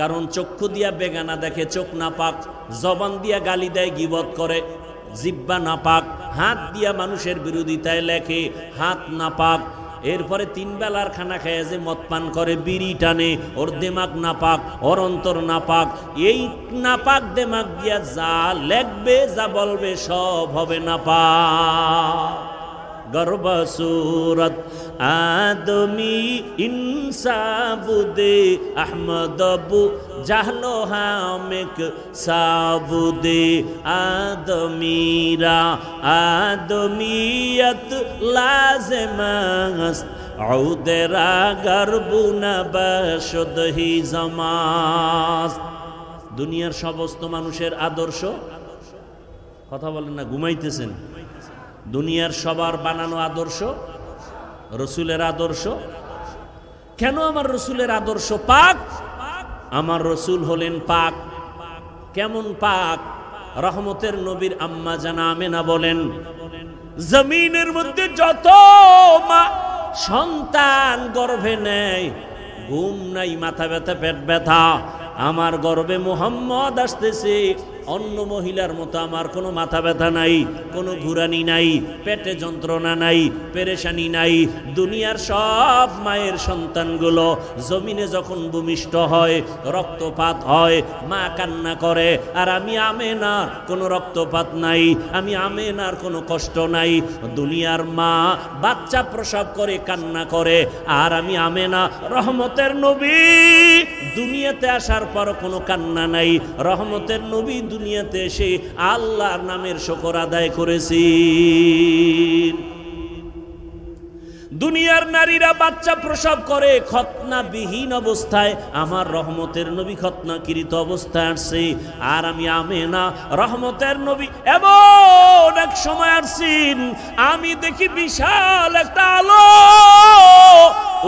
কারণ চক্ষু দিয়া বেগানা দেখে, চোখ নাপাক। জবান দিয়া গালি দেয়, গীবত করে, জিহ্বা নাপাক। হাত দিয়া মানুষের বিরোধিতায় লেখে, হাত নাপাক। এরপরে 3 বেলার খানা খেয়ে যে মদ পান করে, বিড়ি টানে, ওর দেমাগ নাপাক, ওর অন্তর নাপাক। এই নাপাক দেমাগ দিয়া যা লেখবে, যা বলবে, সব হবে নাপাক। গর্ব সুরত আদমি ইনসাবুদে আহমদবু জাহলো হামেক সাবুদে, আদমিরা আদমিয়ত লাজমাস, আউদেরা গর্বুনা বশদহি জামাস। দুনিয়ার সমস্ত মানুষের আদর্শ, কথা বলেন না, ঘুমাইতেছেন? দুনিয়ার সবার বানানো আদর্শ রসুলের আদর্শ। কেন আমার রসুলের আদর্শ পাক? আমার রসুল হলেন পাক। কেমন পাক? রহমতের নবীর আম্মা জানা আমেনা বলেন, জমিনের মধ্যে যত মা সন্তান গর্ভে নেয়, ঘুম নাই, মাথা ব্যথা, পেট ব্যথা, আমার গর্ভে মুহাম্মদ আসতেছে, অন্য মহিলার মতো আমার কোনো মাথা ব্যথা নাই, কোনো ঘুরানি নাই, পেটে যন্ত্রণা নাই, পেরেশানি নাই। দুনিয়ার সব মায়ের সন্তানগুলো জমিনে যখন ভূমিষ্ঠ হয়, রক্তপাত হয়, মা কান্না করে, আর আমি আমেনা কোনো রক্তপাত নাই, আমি আমেনার কোনো কষ্ট নাই। দুনিয়ার মা বাচ্চা প্রসব করে কান্না করে, আর আমি আমেনা রহমতের নবী দুনিয়াতে আসার পর কোনো কান্না নাই। রহমতের নবী দুনিয়াতে এসে আল্লাহর নামের শুকর আদায় করেছি। দুনিয়ার নারীরা বাচ্চা প্রসব করে খতনাবিহীন অবস্থায়, আমার রহমতের নবী খতনাকৃত অবস্থায় আসছে, আর আমি আমেনা রহমতের নবী এমন এক সময় আসছেন, আমি দেখি বিশাল একটা আলো,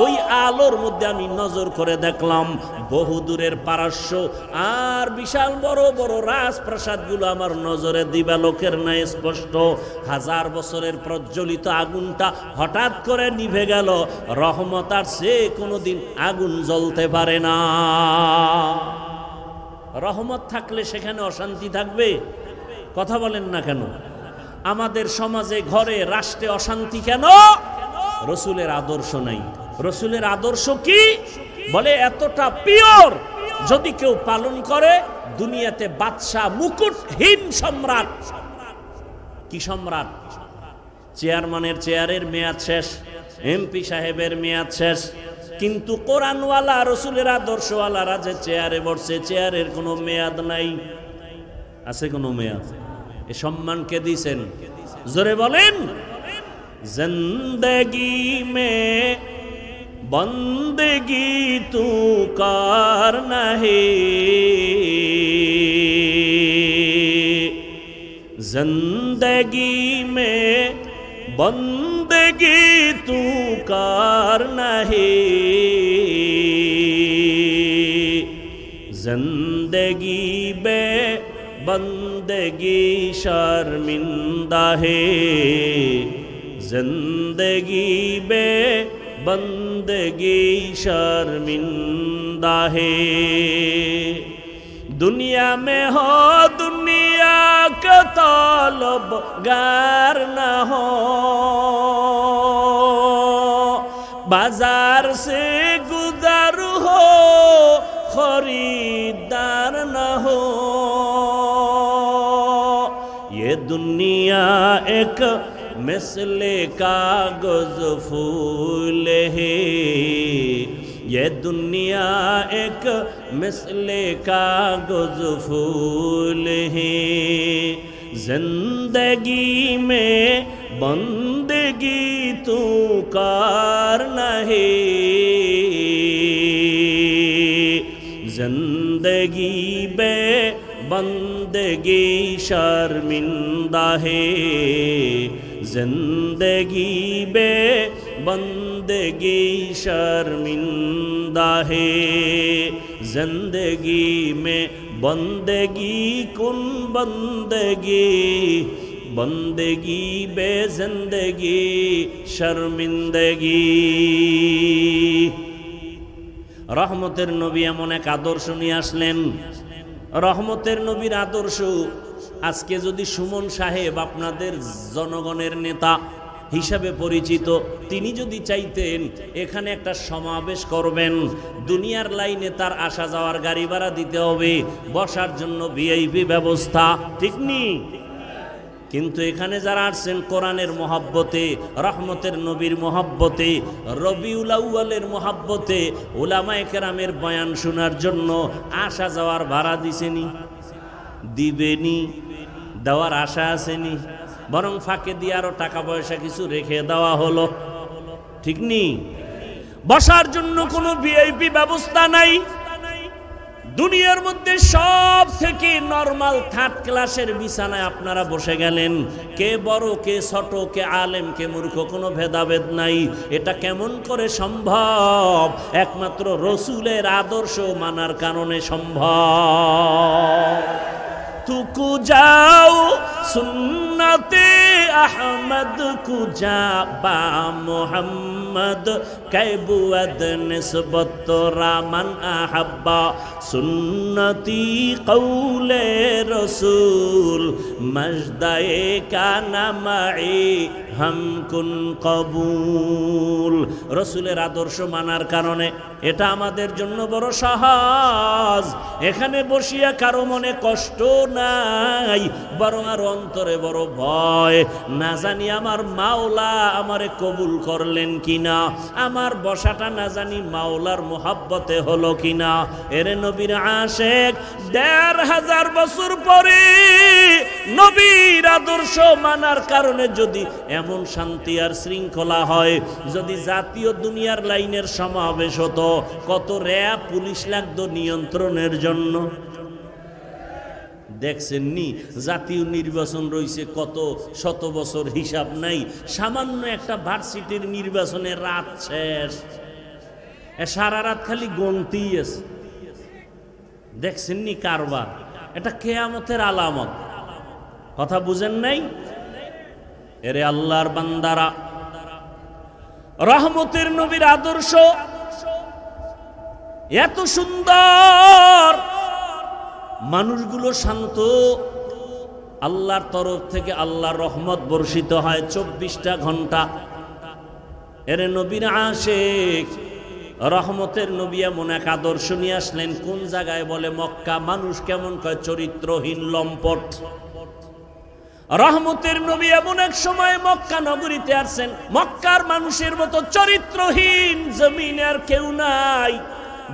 ওই আলোর মধ্যে আমি নজর করে দেখলাম বহুদূরের পারস্য আর বিশাল বড় বড় রাজপ্রাসাদগুলো আমার নজরে দিবালোকের ন্যায় স্পষ্ট। 1000 বছরের প্রজ্বলিত আগুনটা হঠাৎ করে নিভে গেল। রহমত আর সে কোনোদিন আগুন জ্বলতে পারে না। রহমত থাকলে সেখানে অশান্তি থাকবে? কথা বলেন না কেন? আমাদের সমাজে, ঘরে, রাষ্ট্রে অশান্তি কেন? রসুলের আদর্শ নাই। রসুলের আদর্শ কি? বলে এতটা পিওর, যদি কেউ পালন করে দুনিয়াতে বাদশাহ, মুকুটহীন সম্রাট। কি সম্রাট? চেয়ারম্যানের চেয়ারের মেয়াদ শেষ, এমপি সাহেবের মেয়াদ শেষ, কিন্তু কোরআনওয়ালা রসুলের আদর্শওয়ালারা যে চেয়ারে বসছে, চেয়ারের কোনো মেয়াদ নাই। আছে কোনো মেয়াদ? এ সম্মান কে দিয়েছেন? জোরে বলেন। জিন্দগি মে বন্দগি তু করনা হে, जिंदगी में बंदगी तू करना है, जिंदगी में बंदगी शर्मिंदा है, जिंदगी में बंदगी शर्मिंदा है। दुनिया में हो दुनिया का तलबगार न हो, बाजार से गुजर हो खरीदार न हो। ये दुनिया एक मिसले कागज फूल है, ये दुनिया एक मिसले कागज फूल है, जिंदगी में बंदगी तू करना है, जिंदगी में बंदगी शर्मिंदा है, जिंदगी में बंदगी शर्मिंदा है, जिंदगी में बंदगी कुन बंदगी, बंदगी बे जिंदगी शर्मिंदगी। রহমতের নবী এমন এক আদর্শ নিয়ে আসলেন। রহমতের নবীর আদর্শ আজকে যদি সুমন সাহেব আপনাদের জনগণের নেতা হিসাবে পরিচিত, তিনি যদি চাইতেন এখানে একটা সমাবেশ করবেন, দুনিয়ার লাইনে তার আসা যাওয়ার গাড়ি ভাড়া দিতে হবে, বসার জন্য ভিআইপি ব্যবস্থা, ঠিক নেই? কিন্তু এখানে যারা আসছেন কোরআনের মহব্বতে, রহমতের নবীর মহব্বতে, রবিউল আউয়ালের মহব্বতে, উলামায়ে কেরামের বয়ান শোনার জন্য আসা যাওয়ার ভাড়া দিছেনি, দিবেনি, দেওয়ার আশা আসেনি, বরং ফাঁকে দিয়ে আরো টাকা পয়সা কিছু রেখে দেওয়া হলো, ঠিক নেই? বসার জন্য কোনো ভিআইপি ব্যবস্থা নাই। দুনিয়ার মধ্যে সব থেকে নরমাল থার্ড ক্লাসের বিছানায় আপনারা বসে গেলেন। কে বড়, কে ছোট, কে আলেম, কে মূর্খ, কোনো ভেদাভেদ নাই। এটা কেমন করে সম্ভব? একমাত্র রসুলের আদর্শ মানার কারণে সম্ভব। তুকু যাও সুন্নতে আহমদ কুজা বা মোহাম্মদ কাইবুয়াদ নিসবত তোরা মান আহাব্বা সুন্নতি কৌলে রসুল মজদায়ে কানা মাই হামকুন কবুল। রসুলের আদর্শ মানার কারণে এটা আমাদের জন্য বড় সহজ। এখানে বসিয়া কারো মনে কষ্ট নাই, বরং আর অন্তরে বড় ভয়, না জানি আমার মাওলা আমারে কবুল করলেন কিনা, আমার বসাটা না জানি মাওলার মোহাব্বতে হলো কিনা। এরে নবীর আশেক ১৫০০ বছর পরে নবীর আদর্শ মানার কারণে যদি এমন শান্তি আর শৃঙ্খলা হয়, যদি জাতীয় দুনিয়ার লাইনের সমাবেশ হতো, কত র্যাব পুলিশ লাগতো নিয়ন্ত্রণের জন্য। দেখছেননি জাতীয় নির্বাচন রয়েছে কত শত বছর, হিসাব নাই। সামান্য একটা ভার্সিটির নির্বাচনে রাত শেষ, সারা রাত খালি গণতি আছে। দেখছেননি কারবার? এটা কিয়ামতের আলামত। কথা বুঝেন নাই? এরে আল্লাহর বান্দারা, রহমতের নবীর আদর্শ এত সুন্দর, মানুষগুলো শান্ত, আল্লাহর তরফ থেকে আল্লাহর রহমত বর্ষিত হয় 24টা ঘন্টা। এরে নবীর আশেক, রহমতের নবী এমন এক আদর্শ নিয়ে আসলেন। কোন জায়গায়? বলে মক্কা। মানুষ কেমন কয়? চরিত্রহীন, লম্পট। রহমতের নবী এমন এক সময় মক্কা নগরীতে আসছেন, মক্কার মানুষের মতো চরিত্রহীন জমিনে আর কেউ নাই।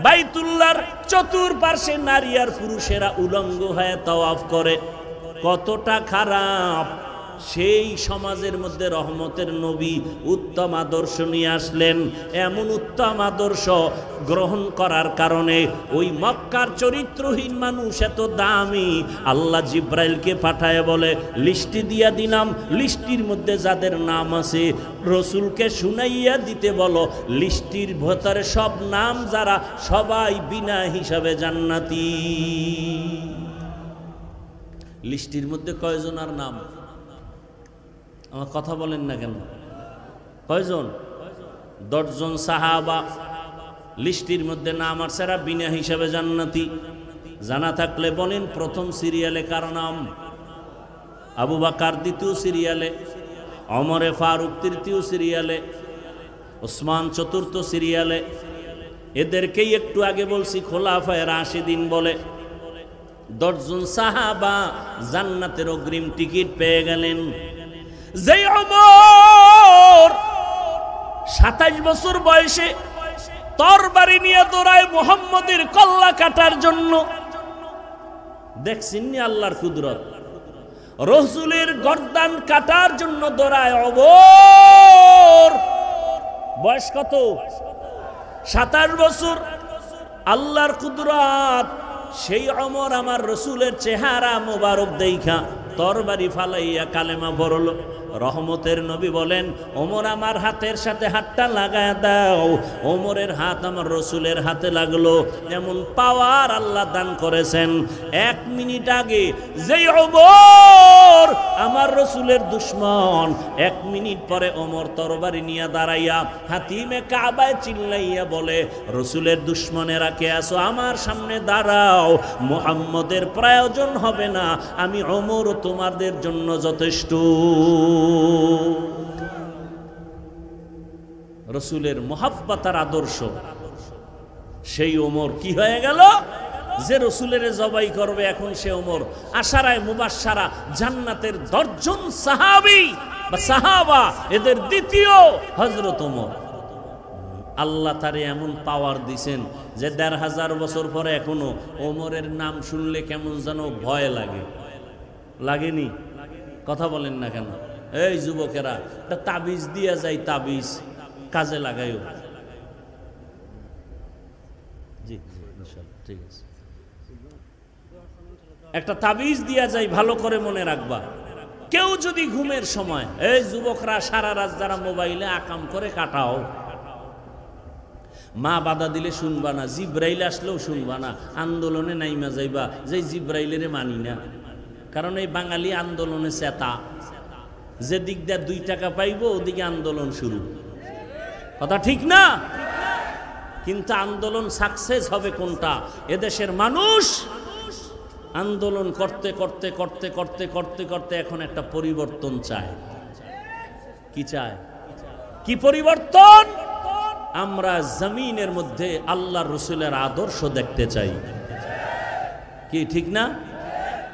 বাইতুল্লাহর চতুর্পার্শ্বে নারী আর পুরুষেরা উলঙ্গ হয়ে তাওয়াফ করে। কতটা খারাপ! সেই সমাজের মধ্যে রহমতের নবী উত্তম আদর্শ নিয়ে আসলেন। এমন উত্তম আদর্শ গ্রহণ করার কারণে ওই মক্কার চরিত্রহীন মানুষ এত দামি। আল্লাহ জিব্রাইলকে পাঠায় বলে, লিস্টি দিয়া দিলাম, লিস্টির মধ্যে যাদের নাম আছে রসুলকে শুনাইয়া দিতে বলো। লিস্টির ভেতরে সব নাম যারা, সবাই বিনা হিসাবে জান্নাতি। লিস্টির মধ্যে কয়জনের নাম? আমার কথা বলেন না কেন? কয়জন? 10 জন সাহাবা লিস্টির মধ্যে নাম আর সারা বিনা হিসাবে জান্নাতি। জানা থাকলে বলেন প্রথম সিরিয়ালে কার নাম? আবু বকর দ্বিতীয় সিরিয়ালে, ওমরে ফারুক তৃতীয় সিরিয়ালে, ওসমান চতুর্থ সিরিয়ালে। এদেরকেই একটু আগে বলছি খোলাফায়ে রাশিদিন বলে। 10 জন সাহাবা জান্নাতের অগ্রিম টিকিট পেয়ে গেলেন। যেই ওমর 27 বছর বয়সে তরবারি নিয়ে দৌড়ায় মুহাম্মদের কল্লা কাটার জন্য। দেখছেন নি আল্লাহর কুদরত? রাসূলের গর্দান কাটার জন্য দৌড়ায় ওমর। বয়স কত? 27 বছর। আল্লাহর কুদরত। সেই ওমর আমার রাসূলের চেহারা মোবারক দেইখা তরবারি ফালাইয়া কালেমা পড়ল। রহমতের নবী বলেন, ওমর আমার হাতের সাথে হাতটা লাগায় দাও। ওমরের হাত আমার রসুলের হাতে লাগলো। এমন পাওয়ার আল্লাহ দান করেছেন। 1 মিনিট আগে যেই ওমর আমার রসুলের দুশ্মন, 1 মিনিট পরে ওমর তরবারি নিয়ে দাঁড়াইয়া হাতিমে কাবায় চিল্লাইয়া বলে, রসুলের দুশ্মনেরা কে আছো? আমার সামনে দাঁড়াও, মুহাম্মদের প্রয়োজন হবে না, আমি ওমর তোমাদের জন্য যথেষ্ট। রসুলের মুহাব্বতার আদর্শ। সেই ওমর কি হয়ে গেল? যে রসুলের জবাই করবে এখন সে ওমর। আশারায়ে মুবাশশারা জান্নাতের 10 জন সাহাবী বা সাহাবা, এদের দ্বিতীয় হযরত ওমর। আল্লাহ তারে এমন পাওয়ার দিছেন যে ১৫০০ বছর পরে এখনো ওমরের নাম শুনলে কেমন যেন ভয় লাগে। লাগেনি? কথা বলেন না কেন? এই যুবকেরা, একটা তাবিজ দিয়া যায়, তাবিজ কাজে লাগাইও। জি ঠিক আছে, একটা তাবিজ দিয়া যায়, ভালো করে মনে রাখবা। কেউ যদি ঘুমের সময়, এই যুবকরা সারা রাত যারা মোবাইলে আকাম করে কাটাও, মা বাধা দিলে শুনবা না, জিব্রাইল আসলেও শুনবা না, আন্দোলনে নাইমা যাইবা যে জিব্রাইলের মানি না। কারণ এই বাঙালি আন্দোলনে চেতা, যে দিক দিয়ে 2 টাকা পাইব ওদিকে আন্দোলন শুরু। কথা ঠিক না? কিন্তু আন্দোলন সাকসেস হবে কোনটা? এদেশের মানুষ আন্দোলন করতে করতে করতে করতে করতে করতে এখন একটা পরিবর্তন চায়। কি চায়? কি পরিবর্তন? আমরা জমিনের মধ্যে আল্লাহ রসুলের আদর্শ দেখতে চাই। কি ঠিক না?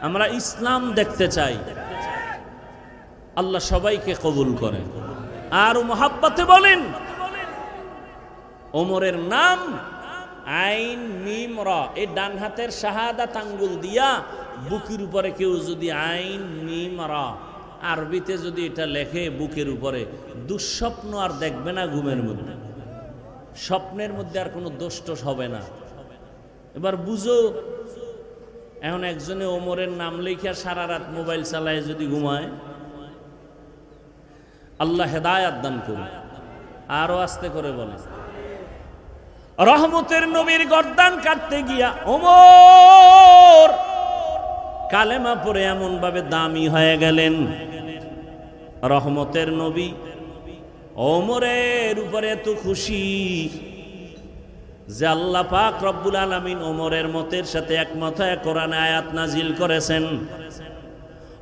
আমরা ইসলাম দেখতে চাই। আল্লাহ সবাইকে কবুল করেন। আর মোহাব্বতে বলেন, ওমরের নাম আইন মিম র, এই ডান হাতের শাহাদাত আঙ্গুল দিয়া বুকের উপরে কেউ যদি আইন মিম র আরবিতে যদি এটা লেখে বুকের উপরে, দুঃস্বপ্ন আর দেখবে না ঘুমের মধ্যে, স্বপ্নের মধ্যে আর কোনো দোষ টোষ হবে না। এবার বুঝো, এখন একজনে ওমরের নাম লেখা সারা রাত মোবাইল চালায় যদি ঘুমায়, আল্লাহ হেদায়াত দান করুন। আরো আস্তে করে বলে, রহমতের নবীর গর্দান কাটতে গিয়া ওমর কালেমা পড়ে এমন ভাবে দামি হয়ে গেলেন। রহমতের নবী ওমরের উপরে এত খুশি যে আল্লাহ পাক রব্বুল আলামিন ওমরের মতের সাথে একমত হয়ে কোরআনে আয়াত নাজিল করেছেন।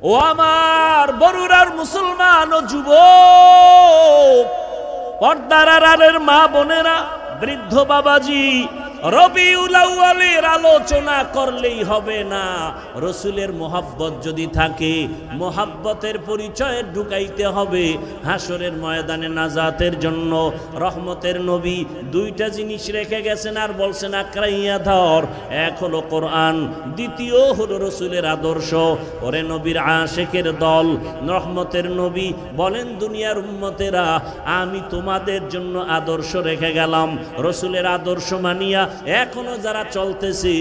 ও আমার বরুরার মুসলমান ও যুবক, পর্দার আড়ালের মা বোনেরা, বৃদ্ধ বাবাজি, রবিউল আউয়ালের আলোচনা করলেই হবে না। রসুলের মোহাব্বত যদি থাকে, মোহাব্বতের পরিচয় ঢুকাইতে হবে। হাসরের ময়দানে নাজাতের জন্য রহমতের নবী দুইটা জিনিস রেখে গেছেন আর বলছেন আকরাইয়া ধর। এক হলো কোরআন, দ্বিতীয় হলো রসুলের আদর্শ। ওরে নবীর আশেকের দল, রহমতের নবী বলেন, দুনিয়ার উম্মতেরা আমি তোমাদের জন্য আদর্শ রেখে গেলাম। রসুলের আদর্শ মানিয়া এখনো যারা চলতেছে,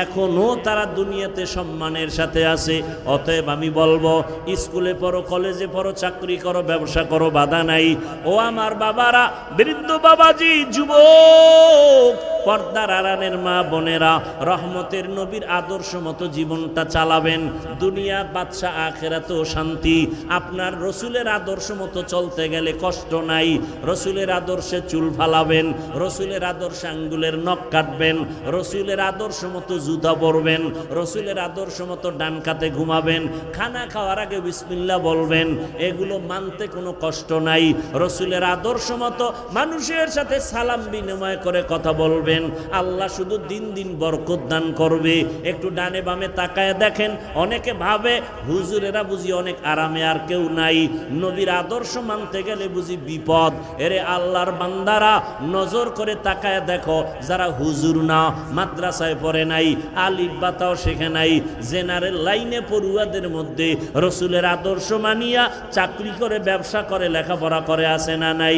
এখনো তারা দুনিয়াতে সম্মানের সাথে আছে। অতএব আমি বলবো, স্কুলে পড়ো, কলেজে পড়ো, চাকরি করো, ব্যবসা করো, বাধা নাই। ও আমার বাবারা, বৃদ্ধ বাবাজি, যুবক, পর্দার আড়ালের মা বোনেরা, রহমতের নবীর আদর্শ মতো জীবনটা চালাবেন। দুনিয়া বাদশা, আখিরাতেও শান্তি। আপনার রসুলের আদর্শ মতো চলতে গেলে কষ্ট নাই। রসুলের আদর্শে চুল ফালাবেন, রসুলের আদর্শে আঙ্গুলের নখ কাটবেন, রসুলের আদর্শ মতো জুতা পরবেন, রসুলের আদর্শ মতো ডান কাতে ঘুমাবেন, খানা খাওয়ার আগে বিসমিল্লাহ বলবেন। এগুলো মানতে কোনো কষ্ট নাই। রসুলের আদর্শ মতো মানুষের সাথে সালাম বিনিময় করে কথা বলবেন। আল্লাহ শুধু দিন দিন বরকত দান করবে। একটু ডানে বামে তাকায় দেখেন, অনেকে ভাবে হুজুরেরা বুঝি অনেক আরামে, আর কেউ নাই। নবীর আদর্শ মানতে গেলে বুঝি বিপদ। এরে আল্লাহর বান্দারা, নজর করে তাকায় দেখো, যারা হুজুর না, মাদ্রাসায় পড়ে নাই, আলিফ বাতাও শেখে নাই, জেনারেল লাইনে পড়ুয়াদের মধ্যে রসুলের আদর্শ মানিয়া চাকরি করে, ব্যবসা করে, লেখাপড়া করে আছে না নাই?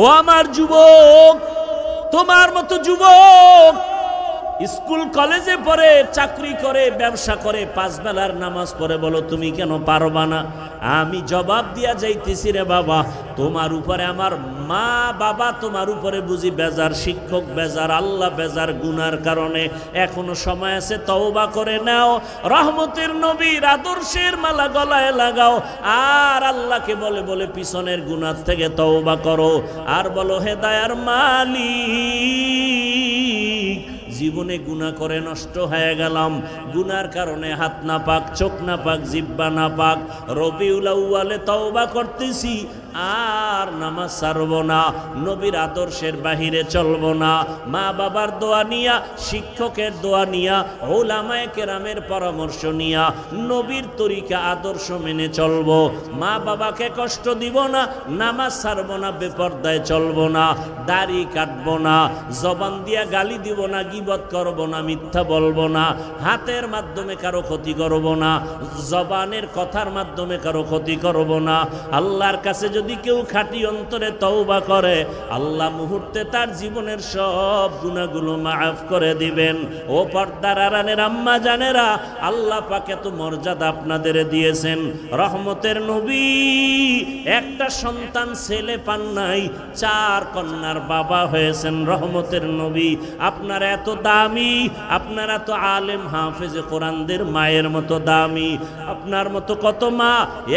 ও আমার যুবক, তোমার মতো যুবক স্কুল কলেজে পড়ে, চাকরি করে, ব্যবসা করে, পাঁচ বেলার নামাজ পড়ে, বলো তুমি কেন পারবা না? আমি জবাব দিয়া যাইতেছি, রে বাবা, তোমার উপরে আমার মা বাবা তোমার উপরে বুঝি বেজার, শিক্ষক বেজার, আল্লাহ বেজার গুনার কারণে। এখনো সময় আছে, তওবা করে নাও। রহমতের নবীর আদর্শের মালা গলায় লাগাও। আর আল্লাহকে বলে বলে পিছনের গুনার থেকে তওবা করো। আর বলো, হে দয়ার মালিক, জীবনে গুনাহ করে নষ্ট হয়ে গেলাম, গুনার কারণে হাত না পাক, চোখ না পাক, জিহ্বা না পাক। রবিউল আউয়ালে তওবা করতেছি, আর নামাজ ছাড়ব না, নবীর আদর্শের বাহিরে চলব না। মা বাবার দোয়া নিয়া, শিক্ষকের দোয়া নিয়া, উলামায়ে কেরামের পরামর্শ নিয়া নবীর তরিকা আদর্শ মেনে চলব। মা বাবাকে কষ্ট দিব না, নামাজ ছাড়ব না, বেপরদায় চলব না, দাড়ি কাটব না, জবান দিয়া গালি দিব না, গীবত করব না, মিথ্যা বলবো না, হাতের মাধ্যমে কারো ক্ষতি করব না, জবানের কথার মাধ্যমে কারো ক্ষতি করব না। আল্লাহর কাছে যদি কেউ খাঁটি অন্তরে তওবা করে, আল্লাহ মুহূর্তে তার জীবনের সব গুনাহগুলো মাফ করে দিবেন। ও পর্দার আড়ালের আম্মা জানেরা, আল্লাহ পাক এত মর্যাদা আপনাদের দিয়েছেন। রহমতের নবী একটা সন্তান ছেলে পান নাই, 4 কন্যার বাবা হয়েছেন। রহমতের নবী আপনারা এত দামি, আপনারা তো আলেম হাফেজে কোরআনদের মায়ের মতো দামি। আপনার মতো কত মা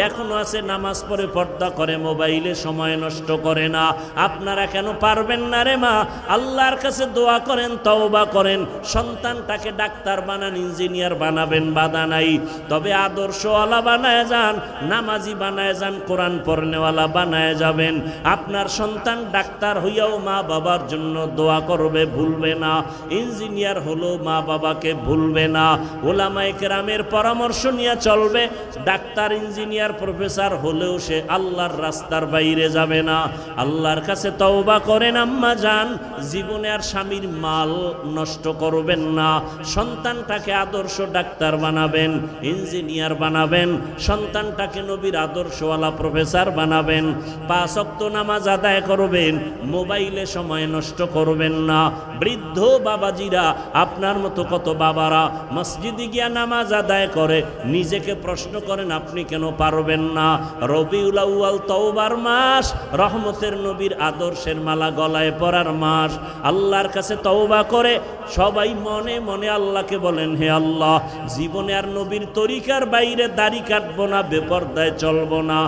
এখনো আছে, নামাজ পড়ে, পর্দা করে, মোবাইলে সময় নষ্ট করে না। আপনারা কেন পারবেন না রে মা? আল্লাহর কাছে দোয়া করেন, তওবা করেন, সন্তানটাকে ডাক্তার বানান, ইঞ্জিনিয়ার বানাবেন, বাধা নাই। তবে আদর্শওয়ালা বানায় যান, নামাজি বানায় যান, কোরআন পড়নেওয়ালা বানায় যাবেন। আপনার সন্তান ডাক্তার হইয়াও মা বাবার জন্য দোয়া করবে, ভুলবে না। ইঞ্জিনিয়ার হলো মা বাবাকে ভুলবে না। ওলামায়ে কেরামের পরামর্শ নিয়ে চলবে। ডাক্তার, ইঞ্জিনিয়ার, প্রফেসর হলেও সে আল্লাহর রাস্তার বাইরে যাবে না। আল্লাহর কাছে তওবা করেন আম্মা জান, জীবনে আর স্বামীর মাল নষ্ট করবেন না। সন্তানটাকে আদর্শ ডাক্তার বানাবেন, ইঞ্জিনিয়ার বানাবেন, সন্তানটাকে নবীর আদর্শওয়ালা প্রফেসর বানাবেন। 5 ওয়াক্ত নামাজ আদায় করবেন, মোবাইলে সময় নষ্ট করবেন না। বৃদ্ধ বাবাজিরা, আপনার মতো কত বাবারা মসজিদে গিয়া নামাজ আদায় করে, নিজেকে প্রশ্ন করেন আপনি কেন পারবেন না? রবিউল আউয়াল তওবার মাস, রহমতের নবীর আদর্শের মালা গলায় পরার মাস। আল্লাহর কাছে তওবা করে সবাই মনে মনে আল্লাহকে বলেন, হে আল্লাহ, জীবনে আর নবীর তরিকার বাইরে দাড়ি কাটবো না, বেপরদায় চলবো না।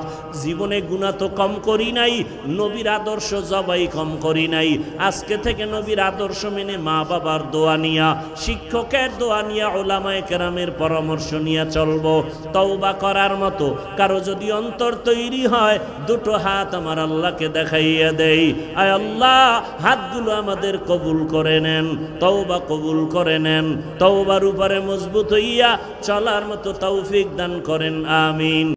জীবনে গুনাহ তো কম করি নাই, নবীর আদর্শ জবাই কম করি নাই। আজকে থেকে নবীর আদর্শ মেনে মা বাবার দোয়া নিয়া, শিক্ষকের দোয়া নিয়া, উলামায়ে কেরামের পরামর্শ নিয়ে চলবো। তওবা করার মতো কারো যদি অন্তর তৈরি হয়, দুটো হাত আমার আল্লাহকে দেখাইয়া দেই। আয় আল্লাহ, হাতগুলো আমাদের কবুল করে নেন, তওবা কবুল করে নেন। তওবার উপরে মজবুত হইয়া চলার মতো তৌফিক দান করেন, আমিন।